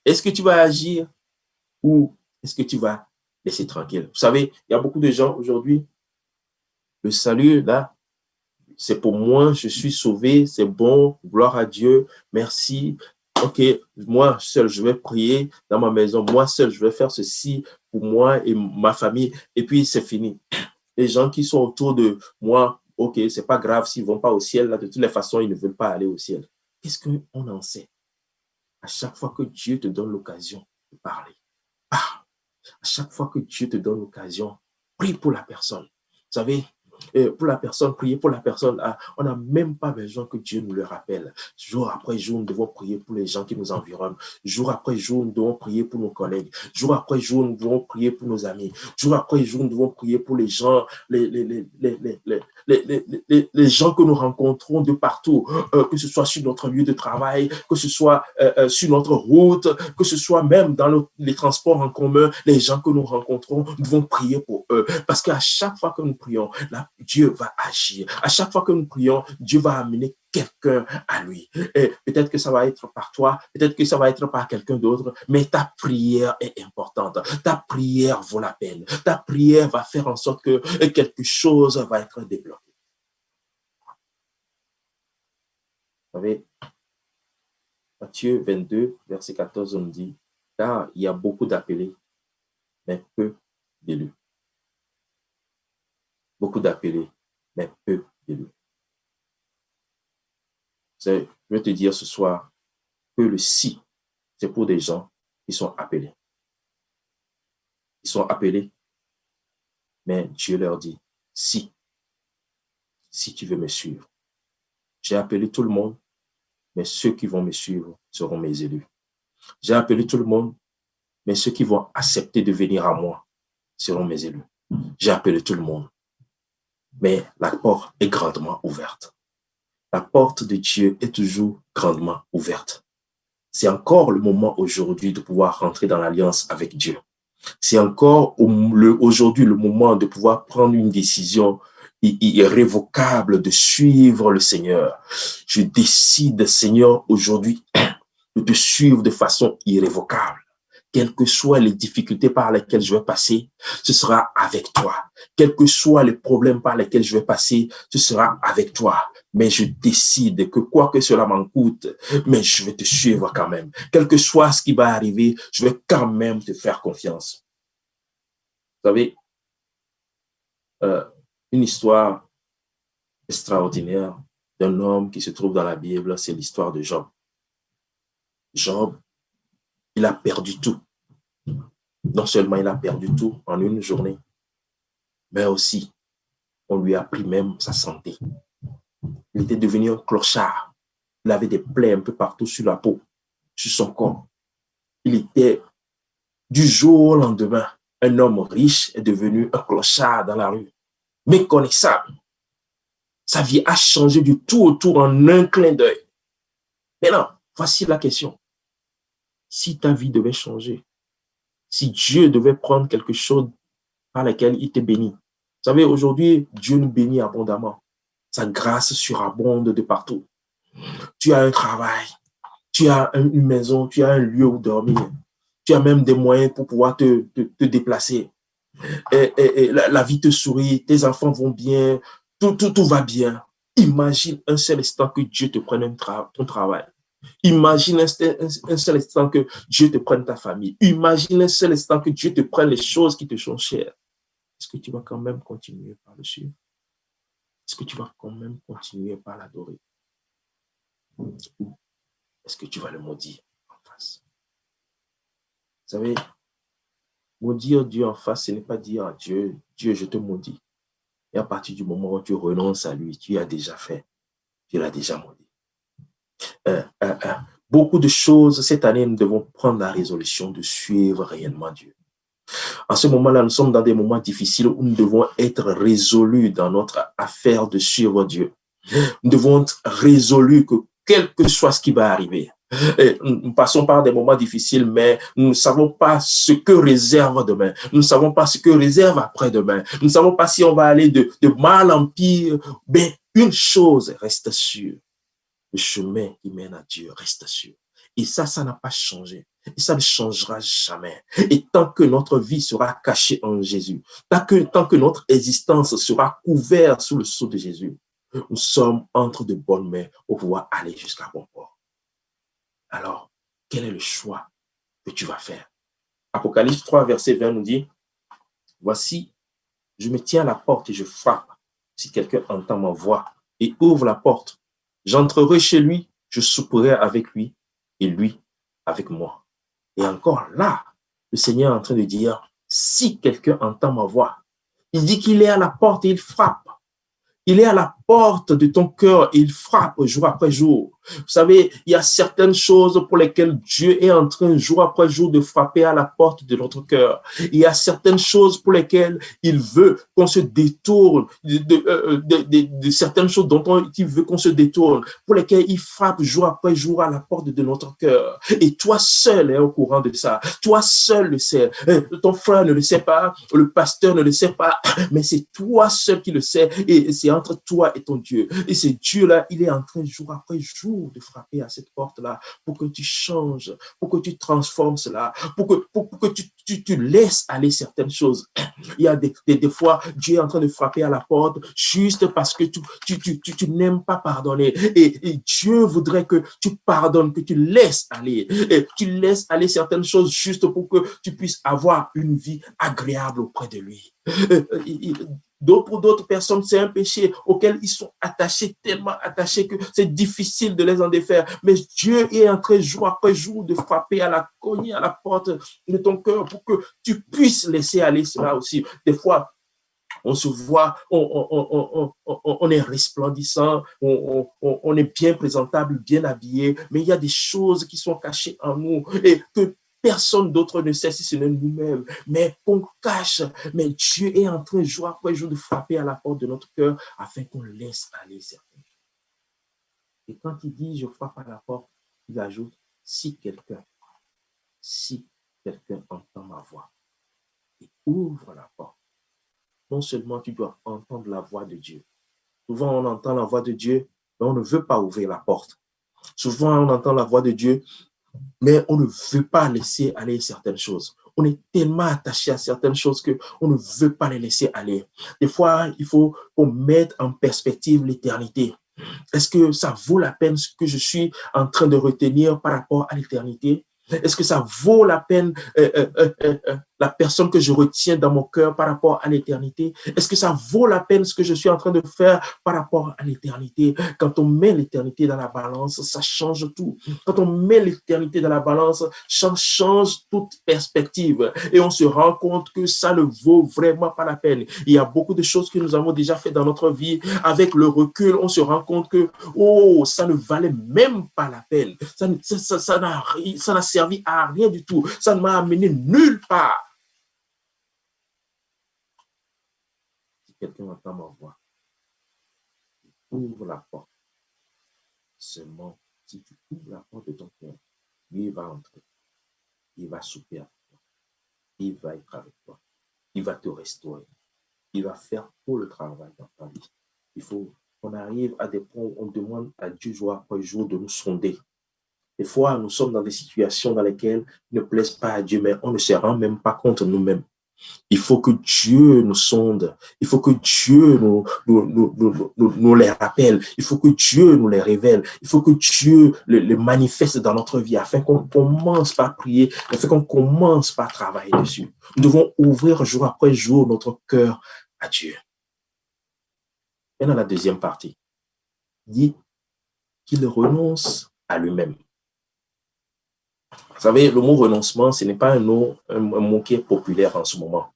A: Est-ce que tu vas agir ou est-ce que tu vas laisser tranquille? Vous savez, il y a beaucoup de gens aujourd'hui, le salut, là, c'est pour moi, je suis sauvé, c'est bon, gloire à Dieu, merci. Ok, moi seul, je vais prier dans ma maison, moi seul, je vais faire ceci pour moi et ma famille, et puis c'est fini. Les gens qui sont autour de moi, ok, c'est pas grave s'ils vont pas au ciel, là, de toutes les façons, ils ne veulent pas aller au ciel. Qu'est-ce qu'on en sait? À chaque fois que Dieu te donne l'occasion de parler, parle. À chaque fois que Dieu te donne l'occasion, prie pour la personne. Vous savez, pour la personne, prier pour la personne, on n'a même pas besoin que Dieu nous le rappelle. Jour après jour, nous devons prier pour les gens qui nous environnent. Jour après jour, nous devons prier pour nos collègues. Jour après jour, nous devons prier pour nos amis. Jour après jour, nous devons prier pour les gens, les gens que nous rencontrons de partout, que ce soit sur notre lieu de travail, que ce soit sur notre route, que ce soit même dans les transports en commun, les gens que nous rencontrons, nous devons prier pour eux. Parce qu'à chaque fois que nous prions, là, Dieu va agir. À chaque fois que nous prions, Dieu va amener quelqu'un à lui. Et peut-être que ça va être par toi, peut-être que ça va être par quelqu'un d'autre, mais ta prière est importante. Ta prière vaut la peine. Ta prière va faire en sorte que quelque chose va être débloqué. Vous savez, Matthieu 22, verset 14, on dit, car il y a beaucoup d'appelés, mais peu d'élus. Beaucoup d'appelés, mais peu d'élus. Je vais te dire ce soir que le si, c'est pour des gens qui sont appelés. Ils sont appelés, mais Dieu leur dit si. si tu veux me suivre. J'ai appelé tout le monde, mais ceux qui vont me suivre seront mes élus. J'ai appelé tout le monde, mais ceux qui vont accepter de venir à moi seront mes élus. J'ai appelé tout le monde, mais la porte est grandement ouverte. La porte de Dieu est toujours grandement ouverte. C'est encore le moment aujourd'hui de pouvoir rentrer dans l'alliance avec Dieu. C'est encore aujourd'hui le moment de pouvoir prendre une décision irrévocable de suivre le Seigneur. Je décide, Seigneur, aujourd'hui de te suivre de façon irrévocable. Quelles que soient les difficultés par lesquelles je vais passer, ce sera avec toi. Quels que soient les problèmes par lesquels je vais passer, ce sera avec toi. Mais je décide que quoi que cela m'en coûte, mais je vais te suivre quand même. Quel que soit ce qui va arriver, je vais quand même te faire confiance. Vous savez, une histoire extraordinaire d'un homme qui se trouve dans la Bible, c'est l'histoire de Job. Job, il a perdu tout. Non seulement il a perdu tout en une journée, mais aussi, on lui a pris même sa santé. Il était devenu un clochard. Il avait des plaies un peu partout sur la peau, sur son corps. Il était, du jour au lendemain, un homme riche est devenu un clochard dans la rue, méconnaissable. Sa vie a changé du tout au tout en un clin d'œil. Maintenant, voici la question. Si ta vie devait changer, si Dieu devait prendre quelque chose par lequel il te bénit. Vous savez, aujourd'hui, Dieu nous bénit abondamment. Sa grâce surabonde de partout. Tu as un travail, tu as une maison, tu as un lieu où dormir. Tu as même des moyens pour pouvoir te déplacer. La vie te sourit, tes enfants vont bien, tout va bien. Imagine un seul instant que Dieu te prenne ton travail. Imagine un seul instant que Dieu te prenne ta famille. Imagine un seul instant que Dieu te prenne les choses qui te sont chères. Est-ce que tu vas quand même continuer par le suivre? Est-ce que tu vas quand même continuer par l'adorer? Ou est-ce que tu vas le maudire en face? Vous savez, maudire Dieu en face, ce n'est pas dire à Dieu, Dieu, je te maudis. Et à partir du moment où tu renonces à lui, tu as déjà fait. Tu l'as déjà maudit. Beaucoup de choses, cette année, nous devons prendre la résolution de suivre réellement Dieu. En ce moment-là, nous sommes dans des moments difficiles où nous devons être résolus dans notre affaire de suivre Dieu. Nous devons être résolus que quel que soit ce qui va arriver, nous passons par des moments difficiles, mais nous ne savons pas ce que réserve demain. Nous ne savons pas ce que réserve après-demain. Nous ne savons pas si on va aller de mal en pire. Mais une chose reste sûre. Le chemin qui mène à Dieu reste sûr. Et ça n'a pas changé. Et ça ne changera jamais. Et tant que notre vie sera cachée en Jésus, tant que notre existence sera couverte sous le sceau de Jésus, nous sommes entre de bonnes mains pour pouvoir aller jusqu'à bon port. Alors, quel est le choix que tu vas faire? Apocalypse 3, verset 20 nous dit, « Voici, je me tiens à la porte et je frappe. Si quelqu'un entend ma voix et ouvre la porte, j'entrerai chez lui, je souperai avec lui et lui avec moi. » Et encore là, le Seigneur est en train de dire, si quelqu'un entend ma voix, il dit qu'il est à la porte et il frappe. Il est à la porte de ton cœur et il frappe jour après jour. Vous savez, il y a certaines choses pour lesquelles Dieu est en train jour après jour de frapper à la porte de notre cœur. Il y a certaines choses pour lesquelles il veut qu'on se détourne de certaines choses dont il veut qu'on se détourne, pour lesquelles il frappe jour après jour à la porte de notre cœur. Et toi seul es au courant de ça. Toi seul le sais. Ton frère ne le sait pas, le pasteur ne le sait pas, mais c'est toi seul qui le sais et c'est entre toi et ton Dieu. Et ce Dieu-là, il est en train jour après jour de frapper à cette porte-là pour que tu changes, pour que tu transformes cela, pour que tu laisses aller certaines choses. Il y a des fois, Dieu est en train de frapper à la porte juste parce que tu n'aimes pas pardonner. Et Dieu voudrait que tu pardonnes, que tu laisses aller. Et tu laisses aller certaines choses juste pour que tu puisses avoir une vie agréable auprès de lui. Pour d'autres personnes, c'est un péché auquel ils sont attachés, tellement attachés que c'est difficile de les en défaire. Mais Dieu est en train, jour après jour, de frapper cogner à la porte de ton cœur pour que tu puisses laisser aller cela aussi. Des fois, On se voit, on est resplendissant, on est bien présentable, bien habillé, mais il y a des choses qui sont cachées en nous et que personne d'autre ne sait si ce n'est nous-mêmes, mais qu'on cache. Mais Dieu est en train, jour après jour, de frapper à la porte de notre cœur afin qu'on laisse aller certaines choses. Et quand il dit « je frappe à la porte », il ajoute « si quelqu'un entend ma voix et ouvre la porte », non seulement tu dois entendre la voix de Dieu. Souvent, on entend la voix de Dieu, mais on ne veut pas ouvrir la porte. Souvent, on entend la voix de Dieu, mais on ne veut pas laisser aller certaines choses. On est tellement attaché à certaines choses qu'on ne veut pas les laisser aller. Des fois, il faut qu'on mette en perspective l'éternité. Est-ce que ça vaut la peine ce que je suis en train de retenir par rapport à l'éternité? Est-ce que ça vaut la peine la personne que je retiens dans mon cœur par rapport à l'éternité? Est-ce que ça vaut la peine ce que je suis en train de faire par rapport à l'éternité? Quand on met l'éternité dans la balance, ça change tout. Quand on met l'éternité dans la balance, ça change toute perspective. Et on se rend compte que ça ne vaut vraiment pas la peine. Il y a beaucoup de choses que nous avons déjà fait dans notre vie. Avec le recul, on se rend compte que, oh, ça ne valait même pas la peine. Ça n'a servi à rien du tout. Ça ne m'a amené nulle part. Si quelqu'un entend ma voix, ouvre la porte. Seulement, si tu ouvres la porte de ton cœur, lui va entrer. Il va souper avec toi. Il va être avec toi. Il va te restaurer. Il va faire tout le travail dans ta vie. Il faut qu'on arrive à des points où on demande à Dieu jour après jour de nous sonder. Des fois, nous sommes dans des situations dans lesquelles ne plaisent pas à Dieu, mais on ne se rend même pas compte nous-mêmes. Il faut que Dieu nous sonde. Il faut que Dieu nous les rappelle. Il faut que Dieu nous les révèle. Il faut que Dieu les manifeste dans notre vie afin qu'on commence par prier, afin qu'on commence par travailler dessus. Nous devons ouvrir jour après jour notre cœur à Dieu. Et dans la deuxième partie, il dit qu'il renonce à lui-même. Vous savez, le mot renoncement, ce n'est pas un mot qui est populaire en ce moment.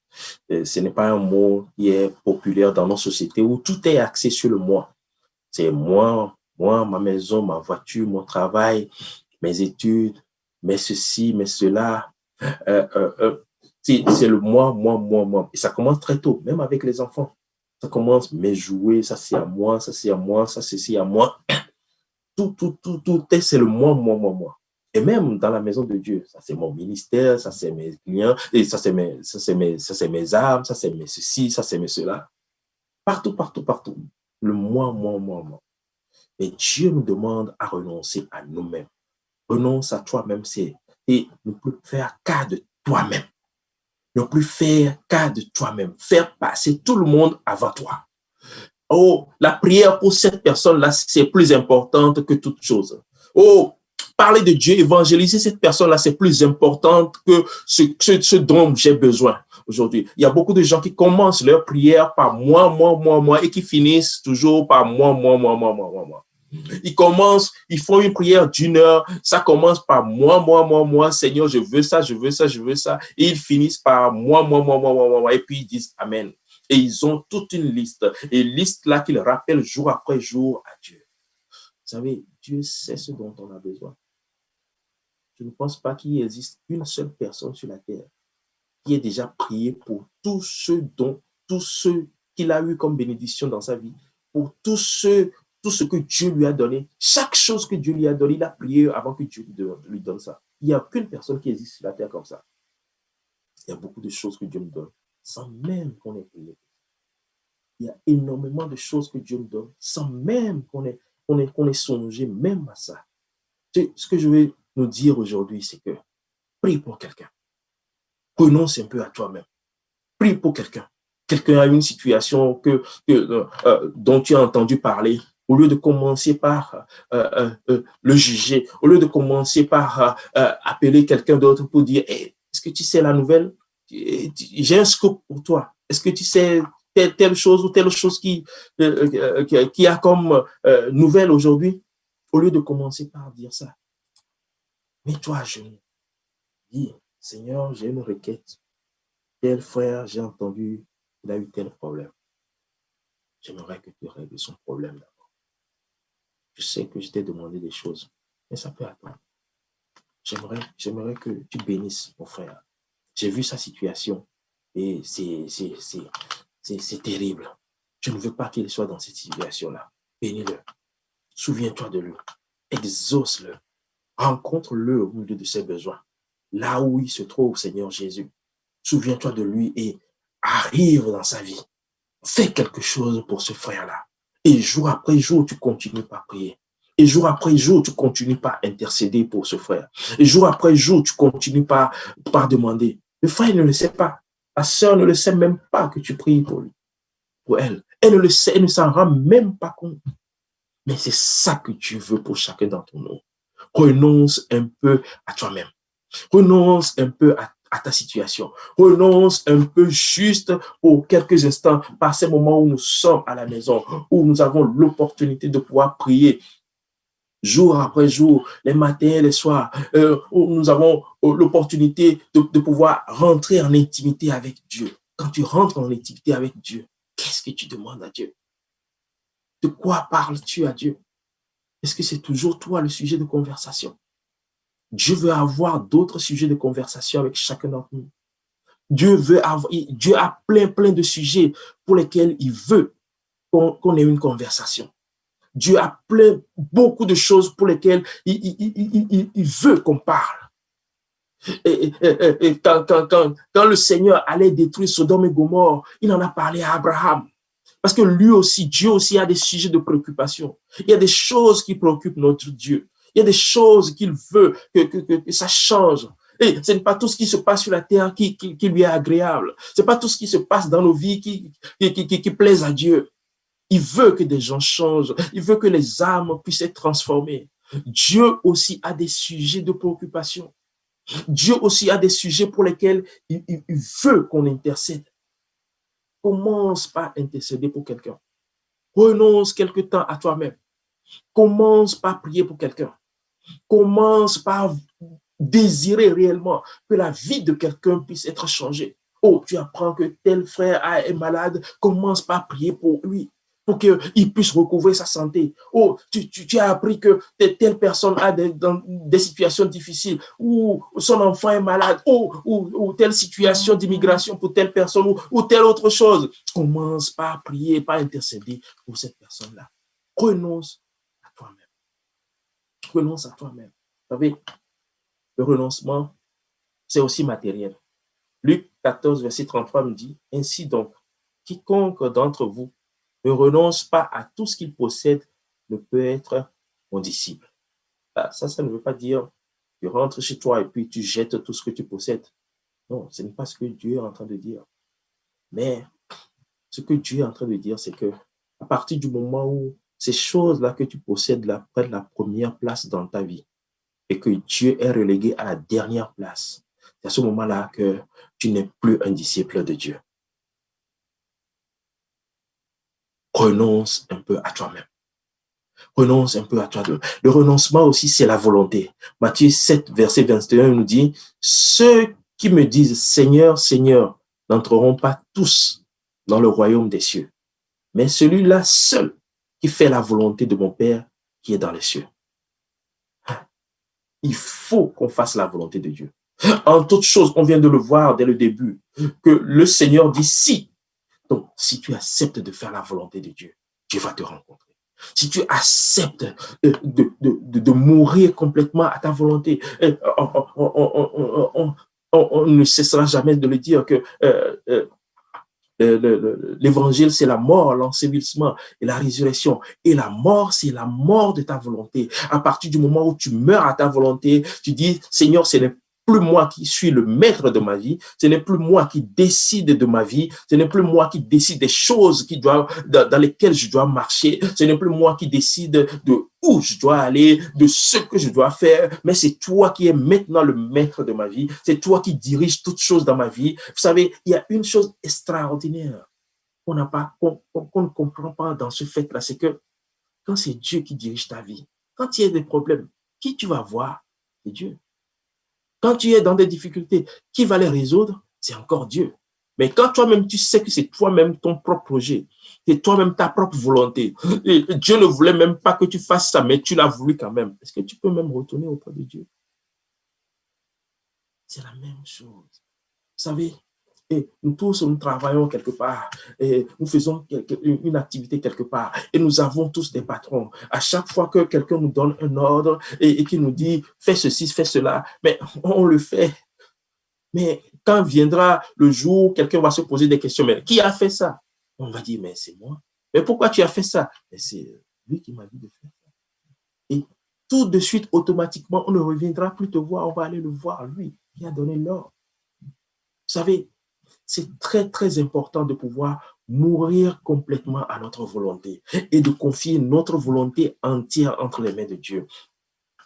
A: Ce n'est pas un mot qui est populaire dans nos sociétés où tout est axé sur le moi. C'est moi, ma maison, ma voiture, mon travail, mes études, mes ceci, mes cela. C'est le moi. Et ça commence très tôt, même avec les enfants. Ça commence, mes jouets, ça c'est à moi, ça c'est à moi, ça c'est à moi. Tout c'est le moi. Et même dans la maison de Dieu, ça c'est mon ministère, ça c'est mes clients, et ça c'est mes âmes, ça c'est mes ceci, ça c'est mes cela. Partout. Le moi. Mais Dieu nous demande à renoncer à nous-mêmes. Renonce à toi-même, c'est et ne plus faire cas de toi-même. Ne plus faire cas de toi-même. Faire passer tout le monde avant toi. Oh, la prière pour cette personne-là, c'est plus importante que toute chose. Oh, parler de Dieu, évangéliser cette personne-là, c'est plus important que ce dont j'ai besoin aujourd'hui. Il y a beaucoup de gens qui commencent leur prière par moi, et qui finissent toujours par moi. Ils commencent, ils font une prière d'1 heure, ça commence par moi, Seigneur, je veux ça. Et ils finissent par moi, et puis ils disent Amen. Et ils ont toute une liste, et liste là qu'ils rappellent jour après jour à Dieu. Vous savez, Dieu sait ce dont on a besoin. Je ne pense pas qu'il existe une seule personne sur la terre qui ait déjà prié pour tout ce qu'il a eu comme bénédiction dans sa vie, pour tout ce que Dieu lui a donné, chaque chose que Dieu lui a donné, il a prié avant que Dieu lui donne ça. Il n'y a aucune personne qui existe sur la terre comme ça. Il y a beaucoup de choses que Dieu nous donne, sans même qu'on ait prié. Il y a énormément de choses que Dieu nous donne, sans même qu'on ait songé même à ça. Ce que je vais nous dire aujourd'hui, c'est que prie pour quelqu'un. Renonce un peu à toi-même. Prie pour quelqu'un. Quelqu'un a une situation dont tu as entendu parler. Au lieu de commencer par le juger, au lieu de commencer par appeler quelqu'un d'autre pour dire hey, est-ce que tu sais la nouvelle? J'ai un scoop pour toi. Est-ce que tu sais telle chose ou telle chose qui a comme nouvelle aujourd'hui? Au lieu de commencer par dire ça, mets-toi à genoux. Dis, Seigneur, j'ai une requête. Tel frère, j'ai entendu il a eu tel problème. J'aimerais que tu règles son problème d'abord. Je sais que je t'ai demandé des choses, mais ça peut attendre. J'aimerais que tu bénisses mon frère. J'ai vu sa situation et c'est terrible. Je ne veux pas qu'il soit dans cette situation-là. Bénis-le. Souviens-toi de lui. Exauce-le. Rencontre-le au milieu de ses besoins. Là où il se trouve, Seigneur Jésus. Souviens-toi de lui et arrive dans sa vie. Fais quelque chose pour ce frère-là. Et jour après jour, tu continues par prier. Et jour après jour, tu continues par intercéder pour ce frère. Et jour après jour, tu continues par demander. Le frère ne le sait pas. La sœur ne le sait même pas que tu pries pour lui, pour elle. Elle ne le sait, elle ne s'en rend même pas compte. Mais c'est ça que tu veux pour chacun d'entre nous. Renonce un peu à toi-même. Renonce un peu à ta situation. Renonce un peu juste pour quelques instants, par ces moments où nous sommes à la maison, où nous avons l'opportunité de pouvoir prier jour après jour, les matins, les soirs, où nous avons l'opportunité de pouvoir rentrer en intimité avec Dieu. Quand tu rentres en intimité avec Dieu, qu'est-ce que tu demandes à Dieu? De quoi parles-tu à Dieu? Est-ce que c'est toujours toi le sujet de conversation? Dieu veut avoir d'autres sujets de conversation avec chacun d'entre nous. Dieu a plein de sujets pour lesquels il veut qu'on ait une conversation. Dieu a beaucoup de choses pour lesquelles il veut qu'on parle. Et quand le Seigneur allait détruire Sodome et Gomorrhe, il en a parlé à Abraham. Parce que lui aussi, Dieu aussi a des sujets de préoccupation. Il y a des choses qui préoccupent notre Dieu. Il y a des choses qu'il veut que ça change. Et ce n'est pas tout ce qui se passe sur la terre qui lui est agréable. Ce n'est pas tout ce qui se passe dans nos vies qui plaise à Dieu. Il veut que des gens changent. Il veut que les âmes puissent être transformées. Dieu aussi a des sujets de préoccupation. Dieu aussi a des sujets pour lesquels il veut qu'on intercède. Commence par intercéder pour quelqu'un. Renonce quelque temps à toi-même. Commence par prier pour quelqu'un. Commence par désirer réellement que la vie de quelqu'un puisse être changée. Oh, tu apprends que tel frère est malade, commence par prier pour lui, pour qu'il puisse recouvrer sa santé. Oh, tu as appris que telle personne a dans des situations difficiles, ou son enfant est malade, ou telle situation d'immigration pour telle personne, ou telle autre chose. Commence par prier, par intercéder pour cette personne-là. Renonce à toi-même. Renonce à toi-même. Vous savez, le renoncement, c'est aussi matériel. Luc 14, verset 33 me dit, « Ainsi donc, quiconque d'entre vous ne renonce pas à tout ce qu'il possède ne peut être mon disciple. » Ça ne veut pas dire tu rentres chez toi et puis tu jettes tout ce que tu possèdes. Non, ce n'est pas ce que Dieu est en train de dire. Mais ce que Dieu est en train de dire, c'est que à partir du moment où ces choses-là que tu possèdes là, prennent la première place dans ta vie, et que Dieu est relégué à la dernière place, c'est à ce moment-là que tu n'es plus un disciple de Dieu. Renonce un peu à toi-même. Renonce un peu à toi-même. Le renoncement aussi, c'est la volonté. Matthieu 7, verset 21 nous dit, « Ceux qui me disent, Seigneur, Seigneur, n'entreront pas tous dans le royaume des cieux, mais celui-là seul qui fait la volonté de mon Père qui est dans les cieux. » Il faut qu'on fasse la volonté de Dieu. En toute chose, on vient de le voir dès le début, que le Seigneur dit si. Donc, si tu acceptes de faire la volonté de Dieu, Dieu va te rencontrer. Si tu acceptes de mourir complètement à ta volonté, on ne cessera jamais de le dire que l'évangile, c'est la mort, l'ensevelissement et la résurrection. Et la mort, c'est la mort de ta volonté. À partir du moment où tu meurs à ta volonté, tu dis, Seigneur, ce n'est plus moi qui suis le maître de ma vie, ce n'est plus moi qui décide de ma vie, ce n'est plus moi qui décide des choses dans lesquelles je dois marcher, ce n'est plus moi qui décide de où je dois aller, de ce que je dois faire, mais c'est toi qui es maintenant le maître de ma vie, c'est toi qui diriges toutes choses dans ma vie. Vous savez, il y a une chose extraordinaire qu'on ne comprend pas dans ce fait-là, c'est que quand c'est Dieu qui dirige ta vie, quand il y a des problèmes, qui tu vas voir? C'est Dieu. Quand tu es dans des difficultés, qui va les résoudre? C'est encore Dieu. Mais quand toi-même, tu sais que c'est toi-même ton propre projet, c'est toi-même ta propre volonté, et Dieu ne voulait même pas que tu fasses ça, mais tu l'as voulu quand même, est-ce que tu peux même retourner auprès de Dieu? C'est la même chose. Vous savez, et nous tous, nous travaillons quelque part, et nous faisons une activité quelque part, et nous avons tous des patrons. À chaque fois que quelqu'un nous donne un ordre et qui nous dit « fais ceci, fais cela », mais on le fait. Mais quand viendra le jour, quelqu'un va se poser des questions, mais qui a fait ça? On va dire, mais c'est moi. Mais pourquoi tu as fait ça? Mais c'est lui qui m'a dit de faire ça. Et tout de suite, automatiquement, on ne reviendra plus te voir, on va aller le voir, lui qui a donné l'ordre. Vous savez, c'est très, très important de pouvoir mourir complètement à notre volonté et de confier notre volonté entière entre les mains de Dieu.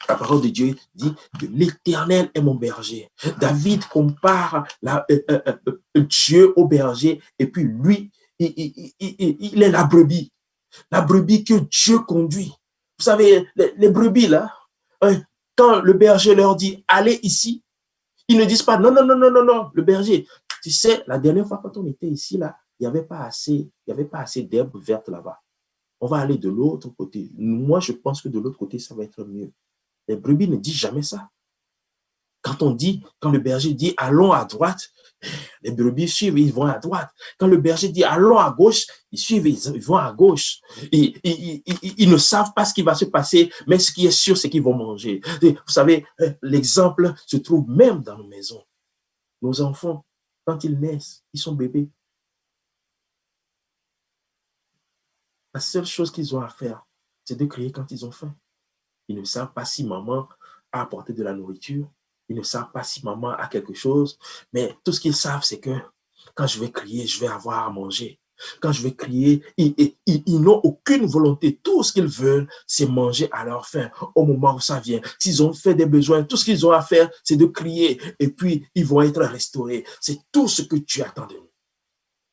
A: La parole de Dieu dit que l'Éternel est mon berger. David compare Dieu au berger et puis lui, il est la brebis que Dieu conduit. Vous savez, les brebis là, quand le berger leur dit allez ici, ils ne disent pas non, non, non, non, non, non, le berger. Tu sais, la dernière fois quand on était ici là, il n'y avait pas assez d'herbe verte là-bas. On va aller de l'autre côté. Moi, je pense que de l'autre côté, ça va être mieux. Les brebis ne disent jamais ça. Quand le berger dit allons à droite, les brebis suivent, ils vont à droite. Quand le berger dit allons à gauche, ils suivent, ils vont à gauche. Ils ne savent pas ce qui va se passer, mais ce qui est sûr, c'est qu'ils vont manger. Et vous savez, l'exemple se trouve même dans nos maisons. Nos enfants, quand ils naissent, ils sont bébés. La seule chose qu'ils ont à faire, c'est de crier quand ils ont faim. Ils ne savent pas si maman a apporté de la nourriture. Ils ne savent pas si maman a quelque chose. Mais tout ce qu'ils savent, c'est que quand je vais crier, je vais avoir à manger. Quand je vais crier, ils n'ont aucune volonté. Tout ce qu'ils veulent, c'est manger à leur faim au moment où ça vient. S'ils ont fait des besoins, tout ce qu'ils ont à faire, c'est de crier. Et puis, ils vont être restaurés. C'est tout ce que tu attends de nous.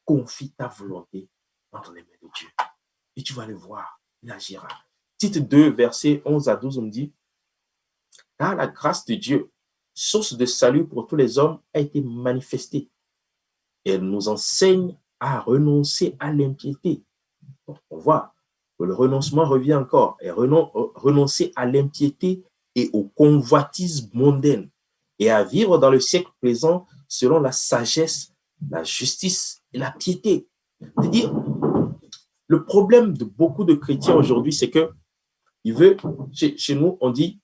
A: Confie ta volonté entre les mains de Dieu. Et tu vas le voir. Il agira. Titre 2, versets 11 à 12, on me dit « Car la grâce de Dieu, source de salut pour tous les hommes, a été manifestée. Et elle nous enseigne à renoncer à l'impiété. » On voit que le renoncement revient encore. Et renoncer à l'impiété et aux convoitises mondaines. Et à vivre dans le siècle présent selon la sagesse, la justice et la piété. C'est-à-dire, le problème de beaucoup de chrétiens aujourd'hui, c'est que chez nous, on dit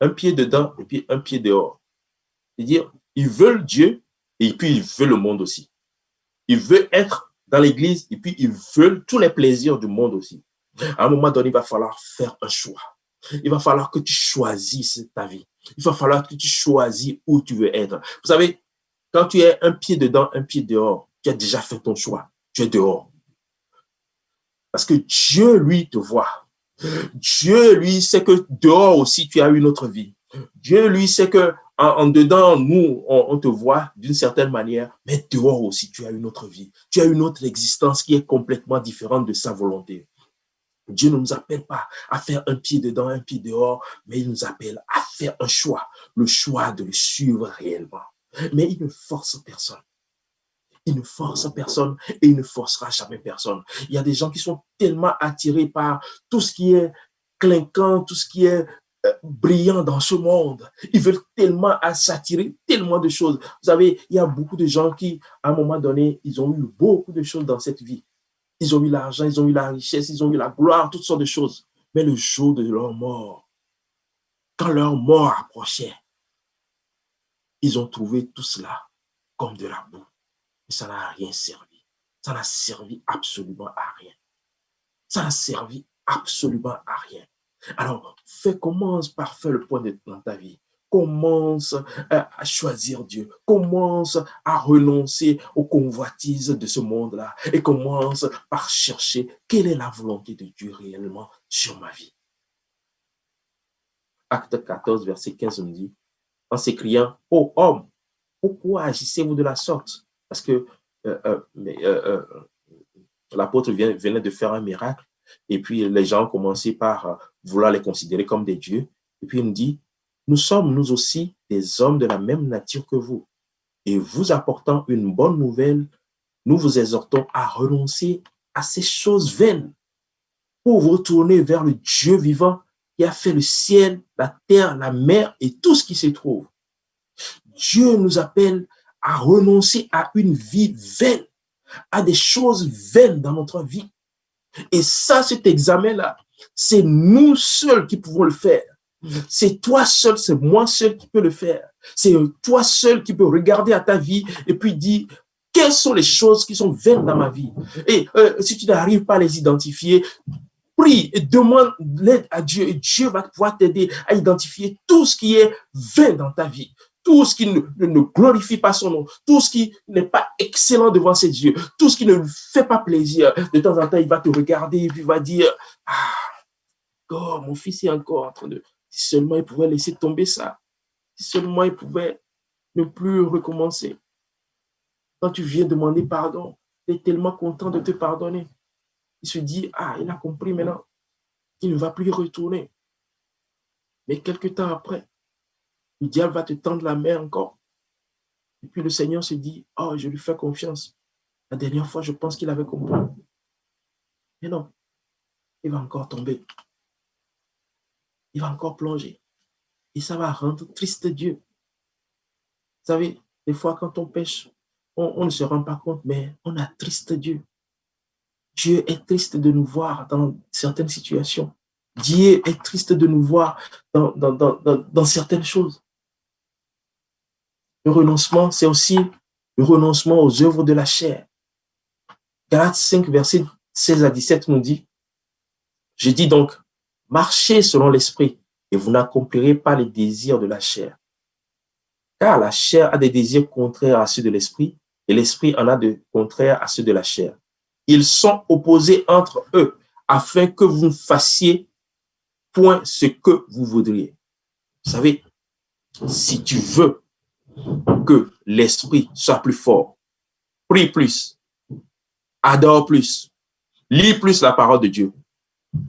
A: un pied dedans et puis un pied dehors. C'est-à-dire, ils veulent Dieu et puis ils veulent le monde aussi. Ils veulent être dans l'église et puis ils veulent tous les plaisirs du monde aussi. À un moment donné, il va falloir faire un choix. Il va falloir que tu choisisses ta vie. Il va falloir que tu choisisses où tu veux être. Vous savez, quand tu es un pied dedans, un pied dehors, tu as déjà fait ton choix. Tu es dehors. Parce que Dieu, lui, te voit. Dieu, lui, sait que dehors aussi, tu as une autre vie. Dieu, lui, sait que en dedans, nous, on te voit d'une certaine manière, mais dehors aussi, tu as une autre vie. Tu as une autre existence qui est complètement différente de sa volonté. Dieu ne nous appelle pas à faire un pied dedans, un pied dehors, mais il nous appelle à faire un choix, le choix de le suivre réellement. Mais il ne force personne. Il ne force personne et il ne forcera jamais personne. Il y a des gens qui sont tellement attirés par tout ce qui est clinquant, tout ce qui est brillant dans ce monde. Ils veulent tellement s'attirer tellement de choses. Vous savez, il y a beaucoup de gens qui, à un moment donné, ils ont eu beaucoup de choses dans cette vie. Ils ont eu l'argent, ils ont eu la richesse, ils ont eu la gloire, toutes sortes de choses. Mais le jour de leur mort, quand leur mort approchait, ils ont trouvé tout cela comme de la boue. Et ça n'a rien servi. Ça n'a servi absolument à rien. Ça n'a servi absolument à rien. Alors, commence par faire le point dans ta vie. Commence à choisir Dieu. Commence à renoncer aux convoitises de ce monde-là. Et commence par chercher quelle est la volonté de Dieu réellement sur ma vie. Acte 14, verset 15 me dit, en s'écriant, « Ô homme, pourquoi agissez-vous de la sorte ?» Parce que l'apôtre venait de faire un miracle et puis les gens ont commencé par vouloir les considérer comme des dieux. Et puis il me dit, nous sommes nous aussi des hommes de la même nature que vous et vous apportant une bonne nouvelle nous vous exhortons à renoncer à ces choses vaines pour vous retourner vers le Dieu vivant qui a fait le ciel, la terre, la mer et tout ce qui s'y trouve. Dieu nous appelle à renoncer à une vie vaine, à des choses vaines dans notre vie. Et ça, cet examen-là, c'est nous seuls qui pouvons le faire. C'est toi seul, c'est moi seul qui peux le faire. C'est toi seul qui peux regarder à ta vie et puis dire quelles sont les choses qui sont vaines dans ma vie. Et si tu n'arrives pas à les identifier, prie et demande l'aide à Dieu et Dieu va pouvoir t'aider à identifier tout ce qui est vain dans ta vie. Tout ce qui ne glorifie pas son nom, tout ce qui n'est pas excellent devant ses yeux, tout ce qui ne lui fait pas plaisir. De temps en temps, il va te regarder et puis il va dire, ah, oh, mon fils est encore en train de... Si seulement il pouvait laisser tomber ça, si seulement il pouvait ne plus recommencer. Quand tu viens demander pardon, il est tellement content de te pardonner. Il se dit, ah, il a compris maintenant, il ne va plus y retourner. Mais quelque temps après, le diable va te tendre la main encore. Et puis le Seigneur se dit, oh, je lui fais confiance. La dernière fois, je pense qu'il avait compris. Mais non, il va encore tomber. Il va encore plonger. Et ça va rendre triste Dieu. Vous savez, des fois, quand on pêche, on ne se rend pas compte, mais on attriste Dieu. Dieu est triste de nous voir dans certaines situations. Dieu est triste de nous voir dans certaines choses. Le renoncement, c'est aussi le renoncement aux œuvres de la chair. Galates 5, versets 16 à 17 nous dit, je dis donc, marchez selon l'esprit et vous n'accomplirez pas les désirs de la chair. Car la chair a des désirs contraires à ceux de l'esprit et l'esprit en a de contraires à ceux de la chair. Ils sont opposés entre eux afin que vous ne fassiez point ce que vous voudriez. Vous savez, si tu veux que l'esprit soit plus fort, prie plus, adore plus, lis plus la parole de Dieu,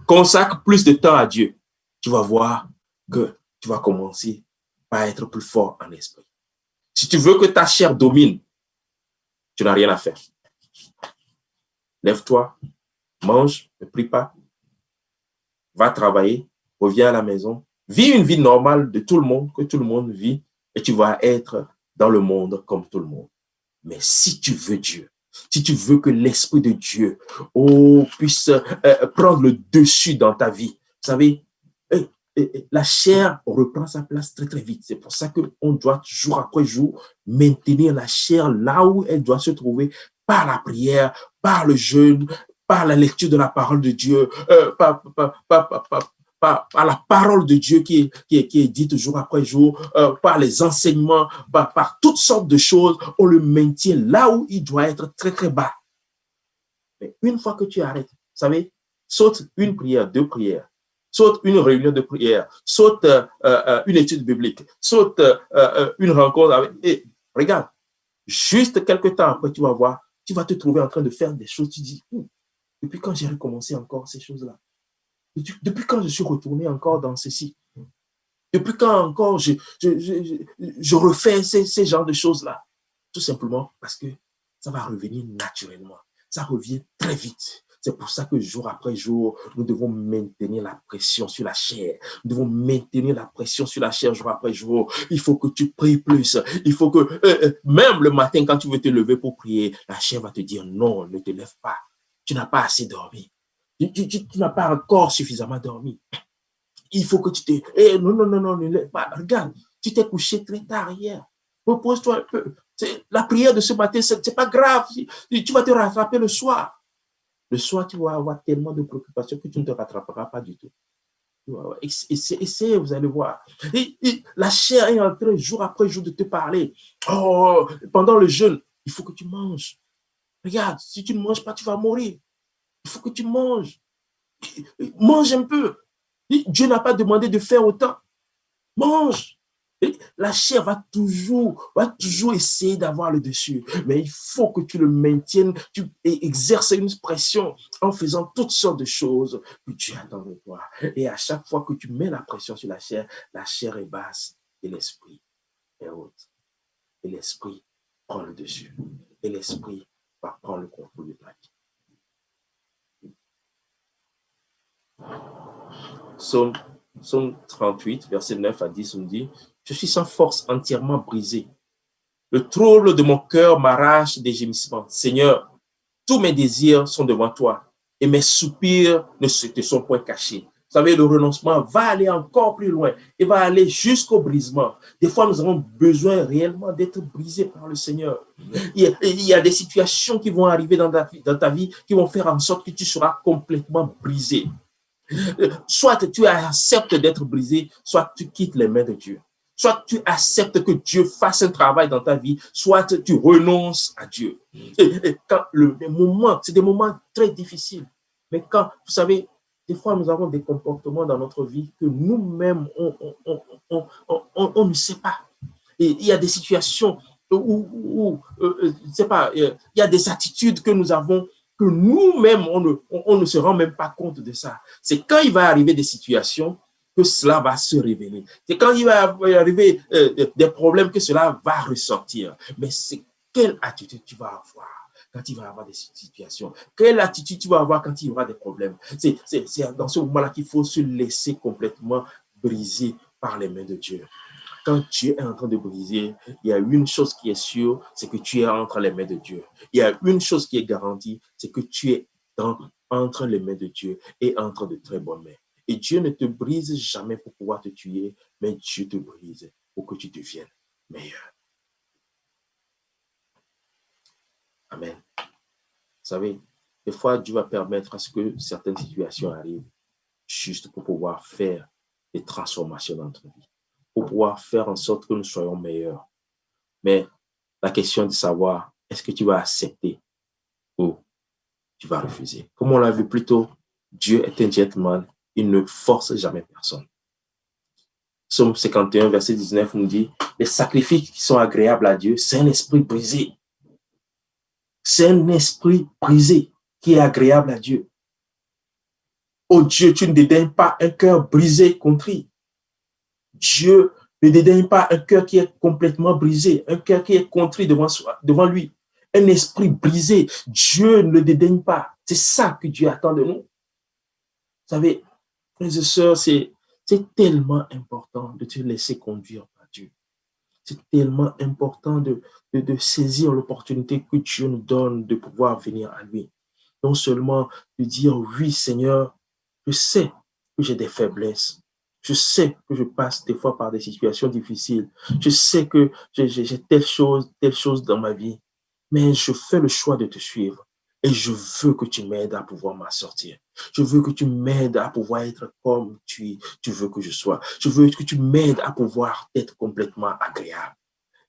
A: consacre plus de temps à Dieu, tu vas voir que tu vas commencer à être plus fort en esprit. Si tu veux que ta chair domine, tu n'as rien à faire. Lève-toi, mange, ne prie pas, va travailler, reviens à la maison, vis une vie normale de tout le monde, que tout le monde vit, et tu vas être dans le monde comme tout le monde. Mais si tu veux Dieu, si tu veux que l'Esprit de Dieu puisse prendre le dessus dans ta vie, vous savez, la chair reprend sa place très très vite. C'est pour ça qu'on doit jour après jour maintenir la chair là où elle doit se trouver par la prière, par le jeûne, par la lecture de la parole de Dieu, par la parole de Dieu qui est dite jour après jour, par les enseignements, par toutes sortes de choses, on le maintient là où il doit être très très bas. Mais une fois que tu arrêtes, vous savez, saute une prière, deux prières, saute une réunion de prière, saute une étude biblique, saute une rencontre avec... Et regarde, juste quelques temps après, tu vas voir, tu vas te trouver en train de faire des choses, tu dis, depuis quand j'ai recommencé encore ces choses-là? Depuis quand je suis retourné encore dans ceci? Depuis quand encore je refais ces genres de choses-là? Tout simplement parce que ça va revenir naturellement. Ça revient très vite. C'est pour ça que jour après jour, nous devons maintenir la pression sur la chair. Nous devons maintenir la pression sur la chair jour après jour. Il faut que tu pries plus. Il faut que, même le matin, quand tu veux te lever pour prier, la chair va te dire non, ne te lève pas. Tu n'as pas assez dormi. Tu n'as pas encore suffisamment dormi. Il faut que tu te... non, ne lève pas. Regarde, tu t'es couché très tard hier. Repose-toi un peu. La prière de ce matin, c'est pas grave. Tu vas te rattraper le soir. Le soir, tu vas avoir tellement de préoccupations que tu ne te rattraperas pas du tout. Essayez, vous allez voir. La chair est en train, jour après jour, de te parler. Oh, pendant le jeûne, il faut que tu manges. Regarde, si tu ne manges pas, tu vas mourir. Il faut que tu manges. Mange un peu. Dieu n'a pas demandé de faire autant. Mange. La chair va toujours essayer d'avoir le dessus. Mais il faut que tu le maintiennes, tu exerces une pression en faisant toutes sortes de choses que tu attends de toi. Et à chaque fois que tu mets la pression sur la chair est basse et l'esprit est haute. Et l'esprit prend le dessus. Et l'esprit va prendre le contrôle de ta vie. Psaume 38, verset 9 à 10, on dit, « Je suis sans force, entièrement brisé. Le trouble de mon cœur m'arrache des gémissements. Seigneur, tous mes désirs sont devant toi et mes soupirs ne te sont point cachés. » Vous savez, le renoncement va aller encore plus loin et va aller jusqu'au brisement. Des fois, nous avons besoin réellement d'être brisés par le Seigneur. Il y a des situations qui vont arriver dans ta vie qui vont faire en sorte que tu seras complètement brisé. Soit tu acceptes d'être brisé, soit tu quittes les mains de Dieu. Soit tu acceptes que Dieu fasse un travail dans ta vie, soit tu renonces à Dieu. Et quand c'est des moments très difficiles. Mais quand, vous savez, des fois, nous avons des comportements dans notre vie que nous-mêmes, on ne sait pas. Et il y a des situations où je sais pas, il y a des attitudes que nous avons que nous-mêmes, on ne se rend même pas compte de ça. C'est quand il va arriver des situations que cela va se révéler. C'est quand il va arriver des problèmes que cela va ressortir. Mais c'est quelle attitude tu vas avoir quand il va y avoir des situations? Quelle attitude tu vas avoir quand il y aura des problèmes? C'est dans ce moment-là qu'il faut se laisser complètement briser par les mains de Dieu. Quand Dieu est en train de briser, il y a une chose qui est sûre, c'est que tu es entre les mains de Dieu. Il y a une chose qui est garantie, c'est que tu es entre les mains de Dieu et entre de très bonnes mains. Et Dieu ne te brise jamais pour pouvoir te tuer, mais Dieu te brise pour que tu deviennes meilleur. Amen. Vous savez, des fois, Dieu va permettre à ce que certaines situations arrivent juste pour pouvoir faire des transformations dans notre vie, pour pouvoir faire en sorte que nous soyons meilleurs. Mais la question de savoir, est-ce que tu vas accepter ou tu vas refuser? Comme on l'a vu plus tôt, Dieu est un gentleman, il ne force jamais personne. Psaume 51, verset 19 nous dit, les sacrifices qui sont agréables à Dieu, c'est un esprit brisé. C'est un esprit brisé qui est agréable à Dieu. Oh Dieu, tu ne dédaignes pas un cœur brisé, contrit. Dieu ne dédaigne pas un cœur qui est complètement brisé, un cœur qui est contrit devant lui. Un esprit brisé, Dieu ne le dédaigne pas. C'est ça que Dieu attend de nous. Vous savez, frères et sœurs, c'est tellement important de te laisser conduire par Dieu. C'est tellement important de saisir l'opportunité que Dieu nous donne de pouvoir venir à lui. Non seulement de dire, oui Seigneur, je sais que j'ai des faiblesses. Je sais que je passe des fois par des situations difficiles. Je sais que j'ai telle chose dans ma vie. Mais je fais le choix de te suivre. Et je veux que tu m'aides à pouvoir m'en sortir. Je veux que tu m'aides à pouvoir être comme tu veux que je sois. Je veux que tu m'aides à pouvoir être complètement agréable.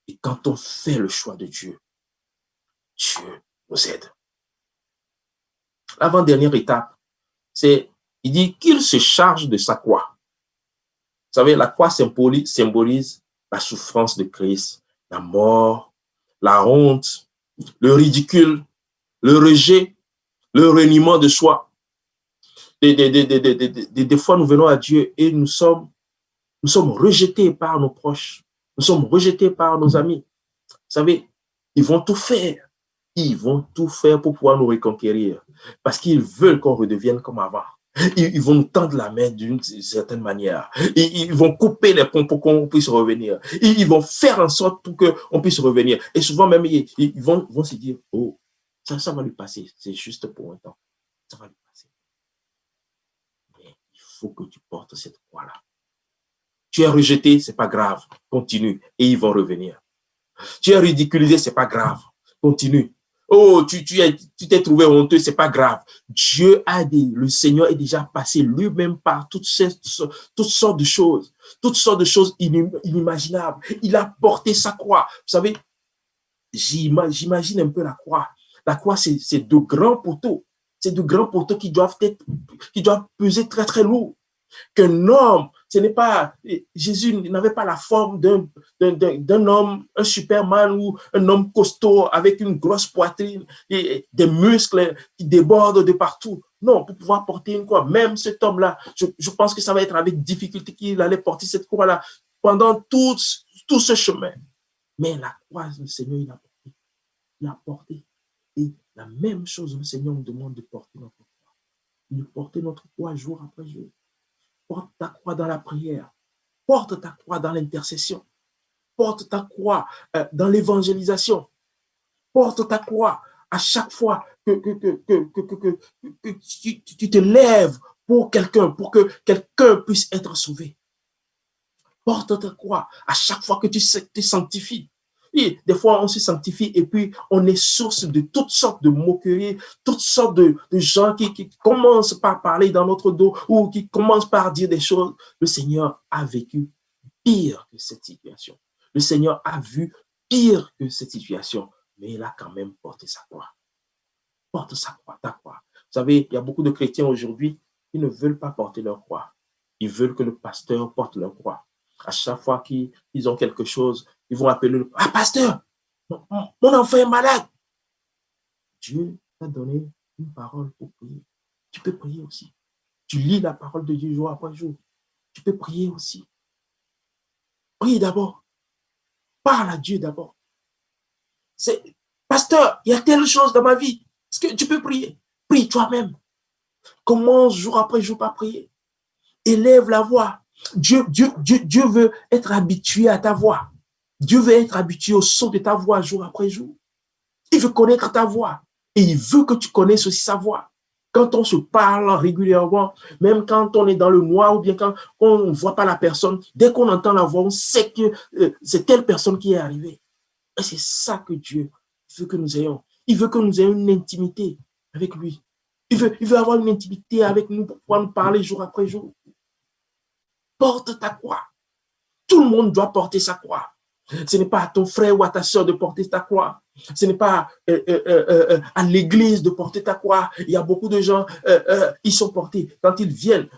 A: Et quand on fait le choix de Dieu, Dieu nous aide. L'avant-dernière étape, c'est, il dit qu'il se charge de sa croix. Vous savez, la croix symbolise la souffrance de Christ, la mort, la honte, le ridicule, le rejet, le reniement de soi. Des fois, nous venons à Dieu et nous sommes rejetés par nos proches. Nous sommes rejetés par nos amis. Vous savez, ils vont tout faire. Ils vont tout faire pour pouvoir nous reconquérir. Parce qu'ils veulent qu'on redevienne comme avant. Ils vont nous tendre la main d'une certaine manière. Ils vont couper les ponts pour qu'on puisse revenir. Ils vont faire en sorte pour qu'on puisse revenir. Et souvent même, ils vont se dire, oh, ça va lui passer. C'est juste pour un temps. Ça va lui passer. Mais il faut que tu portes cette croix-là. Tu es rejeté, c'est pas grave. Continue. Et ils vont revenir. Tu es ridiculisé, c'est pas grave. Continue. Oh, tu t'es trouvé honteux, c'est pas grave. Dieu a dit, le Seigneur est déjà passé lui-même par toutes sortes de choses inimaginables. Il a porté sa croix. Vous savez, j'imagine un peu la croix. La croix, c'est de grands poteaux. C'est de grands poteaux qui doivent peser très, très lourd. Qu'un homme, ce n'est pas, Jésus n'avait pas la forme d'un homme, un Superman ou un homme costaud avec une grosse poitrine et des muscles qui débordent de partout. Non, pour pouvoir porter une croix, même cet homme-là, je pense que ça va être avec difficulté qu'il allait porter cette croix-là pendant tout ce chemin. Mais la croix, le Seigneur, il a porté. Et la même chose, le Seigneur nous demande de porter notre croix. De porter notre croix jour après jour. Porte ta croix dans la prière. Porte ta croix dans l'intercession. Porte ta croix dans l'évangélisation. Porte ta croix à chaque fois que tu te lèves pour quelqu'un, pour que quelqu'un puisse être sauvé. Porte ta croix à chaque fois que tu te sanctifies. Et des fois, on se sanctifie et puis on est source de toutes sortes de moqueries, toutes sortes de gens qui commencent par parler dans notre dos ou qui commencent par dire des choses. Le Seigneur a vécu pire que cette situation. Le Seigneur a vu pire que cette situation, mais il a quand même porté sa croix. Porte sa croix, ta croix. Vous savez, il y a beaucoup de chrétiens aujourd'hui qui ne veulent pas porter leur croix. Ils veulent que le pasteur porte leur croix. À chaque fois qu'ils ont quelque chose, ils vont appeler le pasteur, mon enfant est malade. Dieu t'a donné une parole pour prier. Tu peux prier aussi. Tu lis la parole de Dieu jour après jour. Tu peux prier aussi. Prie d'abord. Parle à Dieu d'abord. Pasteur, il y a telle chose dans ma vie. Est-ce que tu peux prier? Prie toi-même. Commence jour après jour par prier. Élève la voix. Dieu veut être habitué à ta voix. Dieu veut être habitué au son de ta voix jour après jour. Il veut connaître ta voix. Et il veut que tu connaisses aussi sa voix. Quand on se parle régulièrement, même quand on est dans le noir ou bien quand on ne voit pas la personne, dès qu'on entend la voix, on sait que c'est telle personne qui est arrivée. Et c'est ça que Dieu veut que nous ayons. Il veut que nous ayons une intimité avec lui. Il veut avoir une intimité avec nous pour pouvoir nous parler jour après jour. Porte ta croix. Tout le monde doit porter sa croix. Ce n'est pas à ton frère ou à ta soeur de porter ta croix. Ce n'est pas à l'église de porter ta croix. Il y a beaucoup de gens, ils sont portés. Quand ils viennent,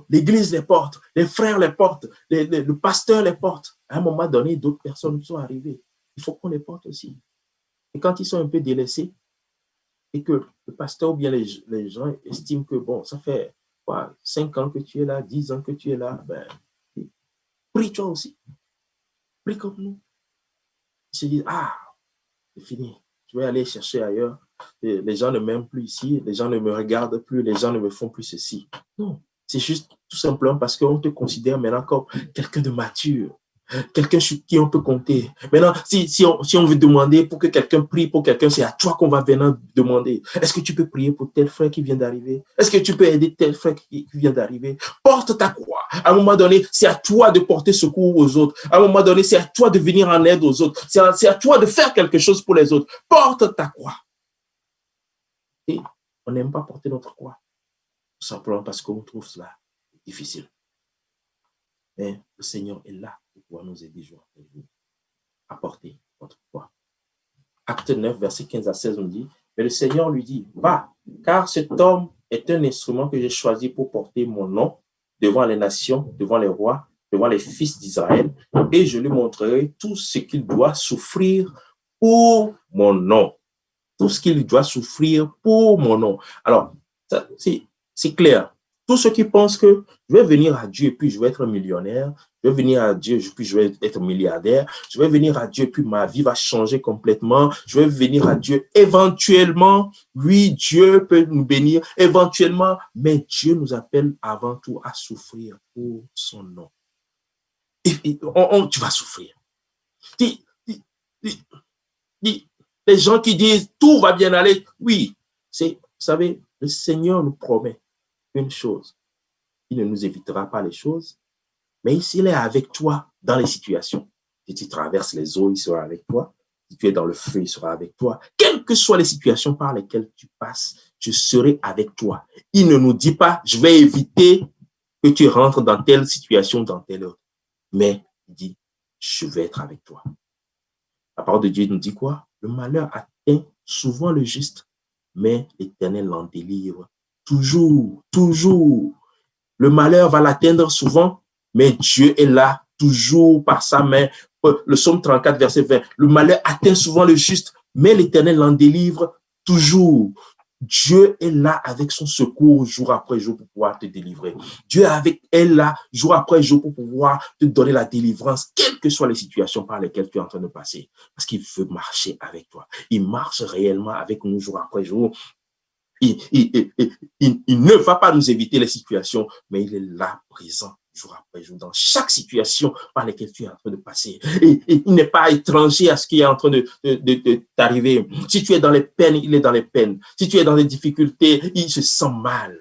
A: l'église les porte, les frères les portent, le pasteur les porte. À un moment donné, d'autres personnes sont arrivées. Il faut qu'on les porte aussi. Et quand ils sont un peu délaissés, et que le pasteur ou bien les gens estiment que, bon, ça fait 5 ans que tu es là, 10 ans que tu es là, ben, prie toi aussi. Prie comme nous. Ils se disent, c'est fini, je vais aller chercher ailleurs. Et les gens ne m'aiment plus ici, les gens ne me regardent plus, les gens ne me font plus ceci. Non, c'est juste tout simplement parce qu'on te considère maintenant comme quelqu'un de mature, quelqu'un sur qui on peut compter. Maintenant, si on veut demander pour que quelqu'un prie pour quelqu'un, c'est à toi qu'on va venir demander. Est-ce que tu peux prier pour tel frère qui vient d'arriver? Est-ce que tu peux aider tel frère qui vient d'arriver? Porte ta croix. À un moment donné, c'est à toi de porter secours aux autres. À un moment donné, c'est à toi de venir en aide aux autres. C'est à toi de faire quelque chose pour les autres. Porte ta croix. Et on n'aime pas porter notre croix. Tout simplement parce qu'on trouve cela difficile. Mais le Seigneur est là pour pouvoir nous aider jour après jour à porter notre croix. Acte 9, verset 15 à 16, on dit, mais le Seigneur lui dit, va, car cet homme est un instrument que j'ai choisi pour porter mon nom devant les nations, devant les rois, devant les fils d'Israël, et je lui montrerai tout ce qu'il doit souffrir pour mon nom. Tout ce qu'il doit souffrir pour mon nom. Alors, c'est clair. Tous ceux qui pensent que je vais venir à Dieu et puis je vais être millionnaire, je vais venir à Dieu et puis je vais être milliardaire, je vais venir à Dieu et puis ma vie va changer complètement, je vais venir à Dieu éventuellement, oui, Dieu peut nous bénir éventuellement, mais Dieu nous appelle avant tout à souffrir pour son nom. Tu vas souffrir. Les gens qui disent tout va bien aller, oui, vous savez, le Seigneur nous promet une chose. Il ne nous évitera pas les choses, mais s'il est avec toi dans les situations, si tu traverses les eaux, il sera avec toi. Si tu es dans le feu, il sera avec toi. Quelles que soient les situations par lesquelles tu passes, je serai avec toi. Il ne nous dit pas, je vais éviter que tu rentres dans telle situation, dans telle autre. Mais il dit, je vais être avec toi. La parole de Dieu nous dit quoi? Le malheur atteint souvent le juste, mais l'Éternel l'en délivre. Toujours, toujours. Le malheur va l'atteindre souvent, mais Dieu est là, toujours par sa main. Le psaume 34, verset 20. Le malheur atteint souvent le juste, mais l'Éternel l'en délivre toujours. Dieu est là avec son secours jour après jour pour pouvoir te délivrer. Dieu est là jour après jour pour pouvoir te donner la délivrance, quelles que soient les situations par lesquelles tu es en train de passer. Parce qu'il veut marcher avec toi. Il marche réellement avec nous jour après jour. Il ne va pas nous éviter les situations, mais il est là, présent, jour après jour, dans chaque situation par laquelle tu es en train de passer. Et il n'est pas étranger à ce qui est en train de t'arriver. Si tu es dans les peines, il est dans les peines. Si tu es dans les difficultés, il se sent mal.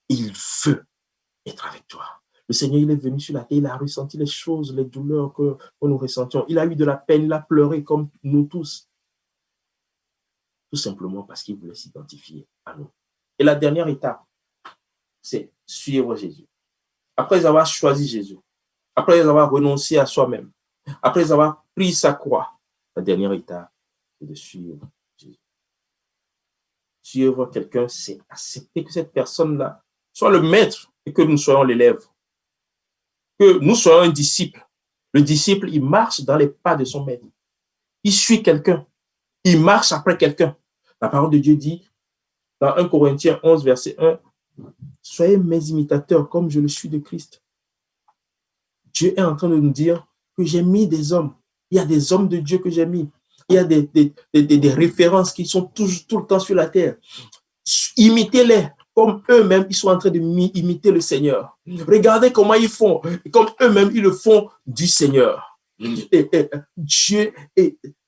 A: Il veut être avec toi. Le Seigneur, il est venu sur la terre, il a ressenti les choses, les douleurs que nous ressentions. Il a eu de la peine, il a pleuré comme nous tous. Tout simplement parce qu'il voulait s'identifier à nous. Et la dernière étape, c'est suivre Jésus. Après avoir choisi Jésus, après avoir renoncé à soi-même, après avoir pris sa croix, la dernière étape, c'est de suivre Jésus. Suivre quelqu'un, c'est accepter que cette personne-là soit le maître et que nous soyons l'élève. Que nous soyons un disciple. Le disciple, il marche dans les pas de son maître. Il suit quelqu'un. Il marche après quelqu'un. La parole de Dieu dit, dans 1 Corinthiens 11, verset 1, « Soyez mes imitateurs comme je le suis de Christ. » Dieu est en train de nous dire que j'ai mis des hommes. Il y a des hommes de Dieu que j'ai mis. Il y a des références qui sont tout le temps sur la terre. Imitez-les comme eux-mêmes, ils sont en train d'imiter le Seigneur. Regardez comment ils font, comme eux-mêmes, ils le font du Seigneur. Et Dieu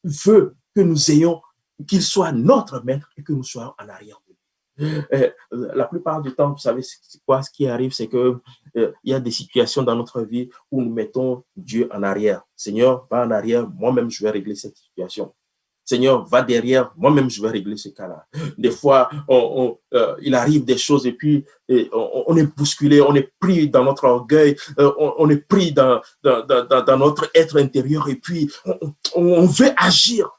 A: veut que nous ayons, qu'il soit notre maître et que nous soyons en arrière de lui. La plupart du temps, vous savez quoi, ce qui arrive, c'est que il y a des situations dans notre vie où nous mettons Dieu en arrière. Seigneur, va en arrière, moi-même je vais régler cette situation. Seigneur, va derrière, moi-même je vais régler ce cas-là. Des fois, il arrive des choses et puis on est bousculé, on est pris dans notre orgueil, on est pris dans notre être intérieur et puis on veut agir.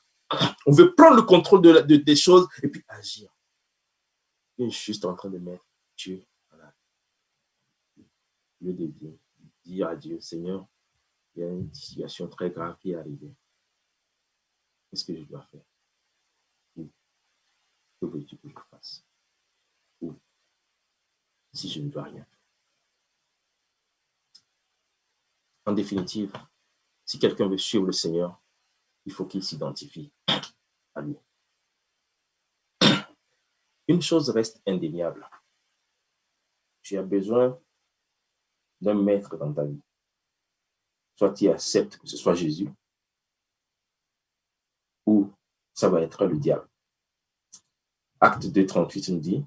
A: On veut prendre le contrôle des choses et puis agir. Il est juste en train de mettre Dieu en arrière. Au lieu de dire à Dieu, Seigneur, il y a une situation très grave qui est arrivée. Qu'est-ce que je dois faire? Que veux-tu que je fasse? Ou si je ne dois rien faire. En définitive, si quelqu'un veut suivre le Seigneur, il faut qu'il s'identifie à lui. Une chose reste indéniable. Tu as besoin d'un maître dans ta vie. Soit tu acceptes que ce soit Jésus, ou ça va être le diable. Acte 2, 38 nous dit,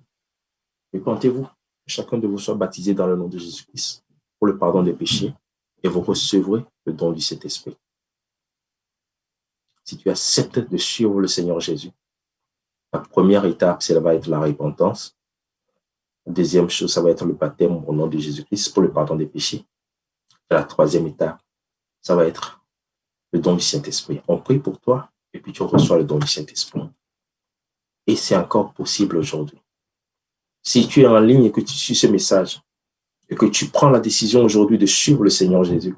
A: répentez-vous, que chacun de vous soit baptisé dans le nom de Jésus-Christ pour le pardon des péchés, et vous recevrez le don du Saint-Esprit. Si tu acceptes de suivre le Seigneur Jésus, la première étape, ça va être la repentance. La deuxième chose, ça va être le baptême au nom de Jésus-Christ pour le pardon des péchés. Et la troisième étape, ça va être le don du Saint-Esprit. On prie pour toi et puis tu reçois le don du Saint-Esprit. Et c'est encore possible aujourd'hui. Si tu es en ligne et que tu suis ce message et que tu prends la décision aujourd'hui de suivre le Seigneur Jésus,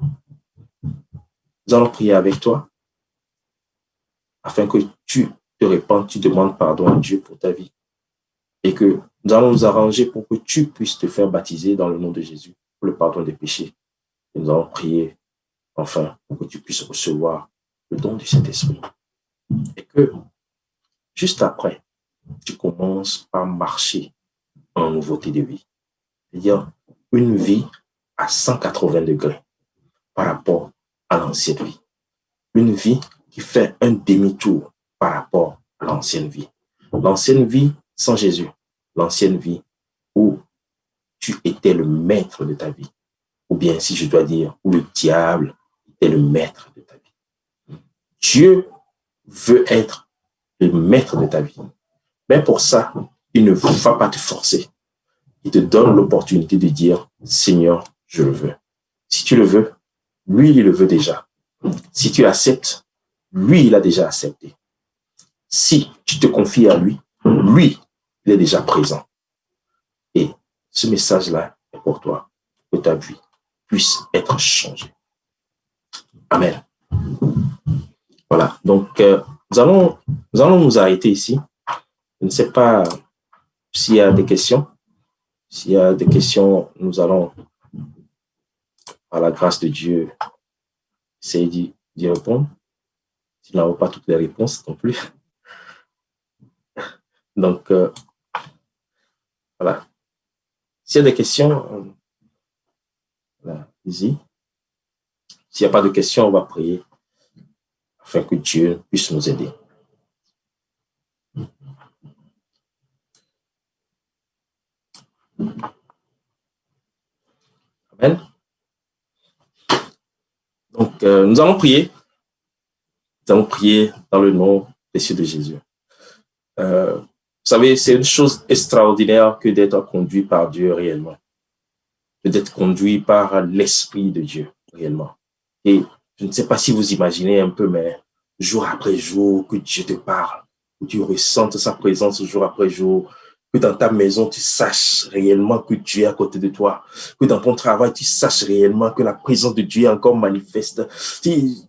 A: nous allons prier avec toi afin que tu te répandes, tu demandes pardon à Dieu pour ta vie et que nous allons nous arranger pour que tu puisses te faire baptiser dans le nom de Jésus pour le pardon des péchés. Et nous allons prier enfin pour que tu puisses recevoir le don du Saint-Esprit. Et que juste après, tu commences par marcher en nouveauté de vie. C'est-à-dire une vie à 180 degrés par rapport à l'ancienne vie. Une vie qui fait un demi-tour par rapport à l'ancienne vie. L'ancienne vie sans Jésus. L'ancienne vie où tu étais le maître de ta vie. Ou bien, si je dois dire, où le diable était le maître de ta vie. Dieu veut être le maître de ta vie. Mais pour ça, il ne va pas te forcer. Il te donne l'opportunité de dire, Seigneur, je le veux. Si tu le veux, lui, il le veut déjà. Si tu acceptes, lui, il a déjà accepté. Si tu te confies à lui, lui, il est déjà présent. Et ce message-là est pour toi, que ta vie puisse être changée. Amen. Voilà, donc nous allons nous arrêter ici. Je ne sais pas s'il y a des questions. S'il y a des questions, nous allons, par la grâce de Dieu, essayer d'y répondre. Si nous n'avons pas toutes les réponses non plus. Donc, voilà. S'il y a des questions, allez-y. S'il n'y a pas de questions, on va prier afin que Dieu puisse nous aider. Amen. Donc, nous allons prier. Nous allons prier dans le nom précieux de Jésus. Vous savez, c'est une chose extraordinaire que d'être conduit par Dieu réellement. D'être conduit par l'Esprit de Dieu réellement. Et je ne sais pas si vous imaginez un peu, mais jour après jour, que Dieu te parle, que tu ressentes sa présence jour après jour, que dans ta maison, tu saches réellement que Dieu est à côté de toi, que dans ton travail, tu saches réellement que la présence de Dieu est encore manifeste. Je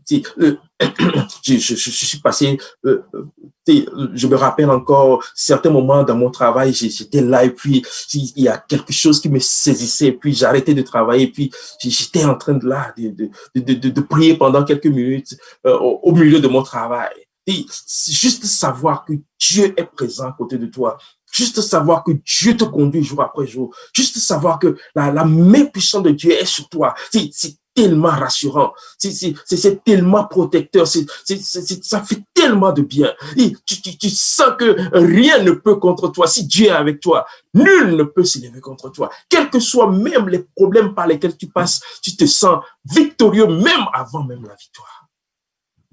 A: suis passé, je me rappelle encore certains moments dans mon travail, j'étais là et puis il y a quelque chose qui me saisissait, puis j'arrêtais de travailler, puis j'étais en train de prier pendant quelques minutes au milieu de mon travail. Et juste savoir que Dieu est présent à côté de toi, juste savoir que Dieu te conduit jour après jour, juste savoir que la main puissante de Dieu est sur toi, c'est tellement rassurant, c'est tellement protecteur, ça fait tellement de bien. Et tu sens que rien ne peut contre toi. Si Dieu est avec toi, nul ne peut s'élever contre toi. Quels que soient même les problèmes par lesquels tu passes, tu te sens victorieux même avant même la victoire.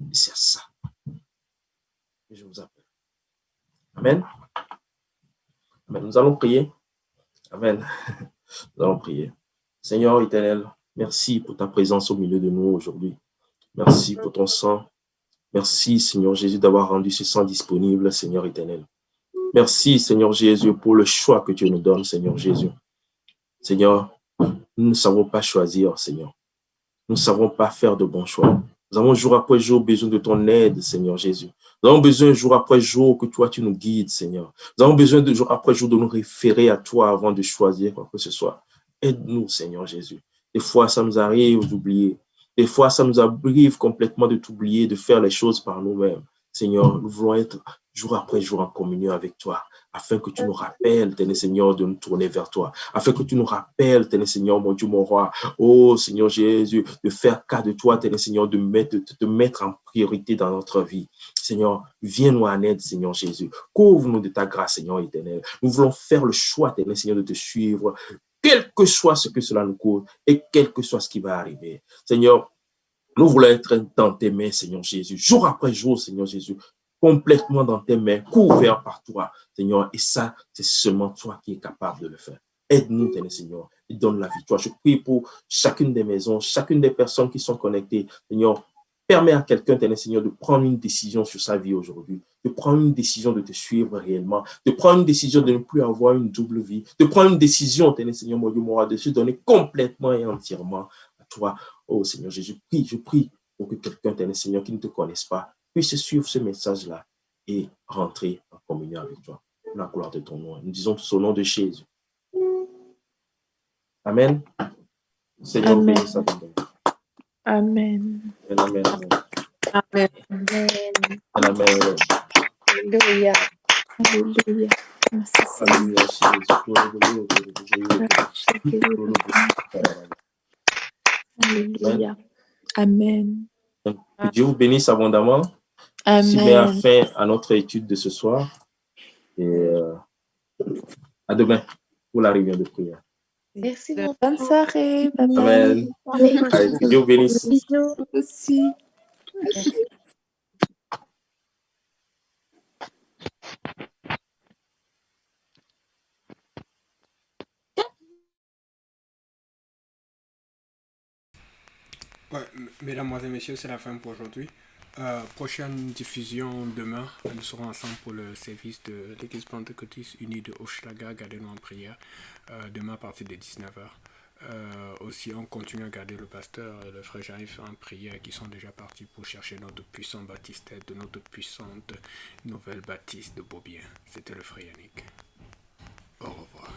A: Et c'est ça que je vous appelle. Amen. Amen. Nous allons prier. Amen. Nous allons prier. Seigneur éternel, merci pour ta présence au milieu de nous aujourd'hui. Merci pour ton sang. Merci, Seigneur Jésus, d'avoir rendu ce sang disponible, Seigneur éternel. Merci, Seigneur Jésus, pour le choix que tu nous donnes, Seigneur Jésus. Seigneur, nous ne savons pas choisir, Seigneur. Nous ne savons pas faire de bons choix. Nous avons jour après jour besoin de ton aide, Seigneur Jésus. Nous avons besoin jour après jour que toi, tu nous guides, Seigneur. Nous avons besoin de jour après jour de nous référer à toi avant de choisir quoi que ce soit. Aide-nous, Seigneur Jésus. Des fois, ça nous arrive d'oublier. Des fois, ça nous arrive complètement de t'oublier, de faire les choses par nous-mêmes. Seigneur, nous voulons être jour après jour en communion avec toi, afin que tu nous rappelles, Seigneur, de nous tourner vers toi, afin que tu nous rappelles, Seigneur, mon Dieu, mon roi, oh Seigneur Jésus, de faire cas de toi, Seigneur, de te mettre en priorité dans notre vie. Seigneur, viens-nous en aide, Seigneur Jésus. Couvre-nous de ta grâce, Seigneur éternel. Nous voulons faire le choix, Seigneur, de te suivre, quel que soit ce que cela nous coûte et quel que soit ce qui va arriver. Seigneur, nous voulons être dans tes mains, Seigneur Jésus, jour après jour, Seigneur Jésus, complètement dans tes mains, couverts par toi, Seigneur. Et ça, c'est seulement toi qui es capable de le faire. Aide-nous, Seigneur, et donne la victoire. Je prie pour chacune des maisons, chacune des personnes qui sont connectées, Seigneur. Permets à quelqu'un, Seigneur, de prendre une décision sur sa vie aujourd'hui, de prendre une décision de te suivre réellement, de prendre une décision de ne plus avoir une double vie, de prendre une décision, Seigneur, mon Dieu, de se donner complètement et entièrement à toi. Oh Seigneur Jésus, je prie pour que quelqu'un, Seigneur, qui ne te connaisse pas, puisse suivre ce message-là et rentrer en communion avec toi. Pour la gloire de ton nom. Nous disons au nom de Jésus. Amen. Seigneur, bénisse à ton nom.
B: Amen.
A: Amen.
C: Amen.
A: Amen.
C: Alléluia.
B: Alléluia. Merci Alléluia. Amen.
A: Que Dieu vous bénisse abondamment.
B: Amen.
A: S'il met à fin à notre étude de ce soir. Et à demain pour la réunion de prière.
C: Merci.
B: Bonne soirée. Bye bye.
A: Amen. Allez, que Dieu vous bénisse.
C: Bisous.
B: Aussi.
D: Ouais, mesdames, et messieurs, c'est la fin pour aujourd'hui. Prochaine diffusion demain. Nous serons ensemble pour le service de l'Église pentecôtiste unie de Hochelaga. Gardez-nous en prière. Demain à partir de 19h. Aussi, on continue à garder le pasteur et le frère Jean-Yves en prière qui sont déjà partis pour chercher notre puissant baptistère de notre puissante nouvelle baptiste de Beaubien. C'était le frère Yannick. Au revoir.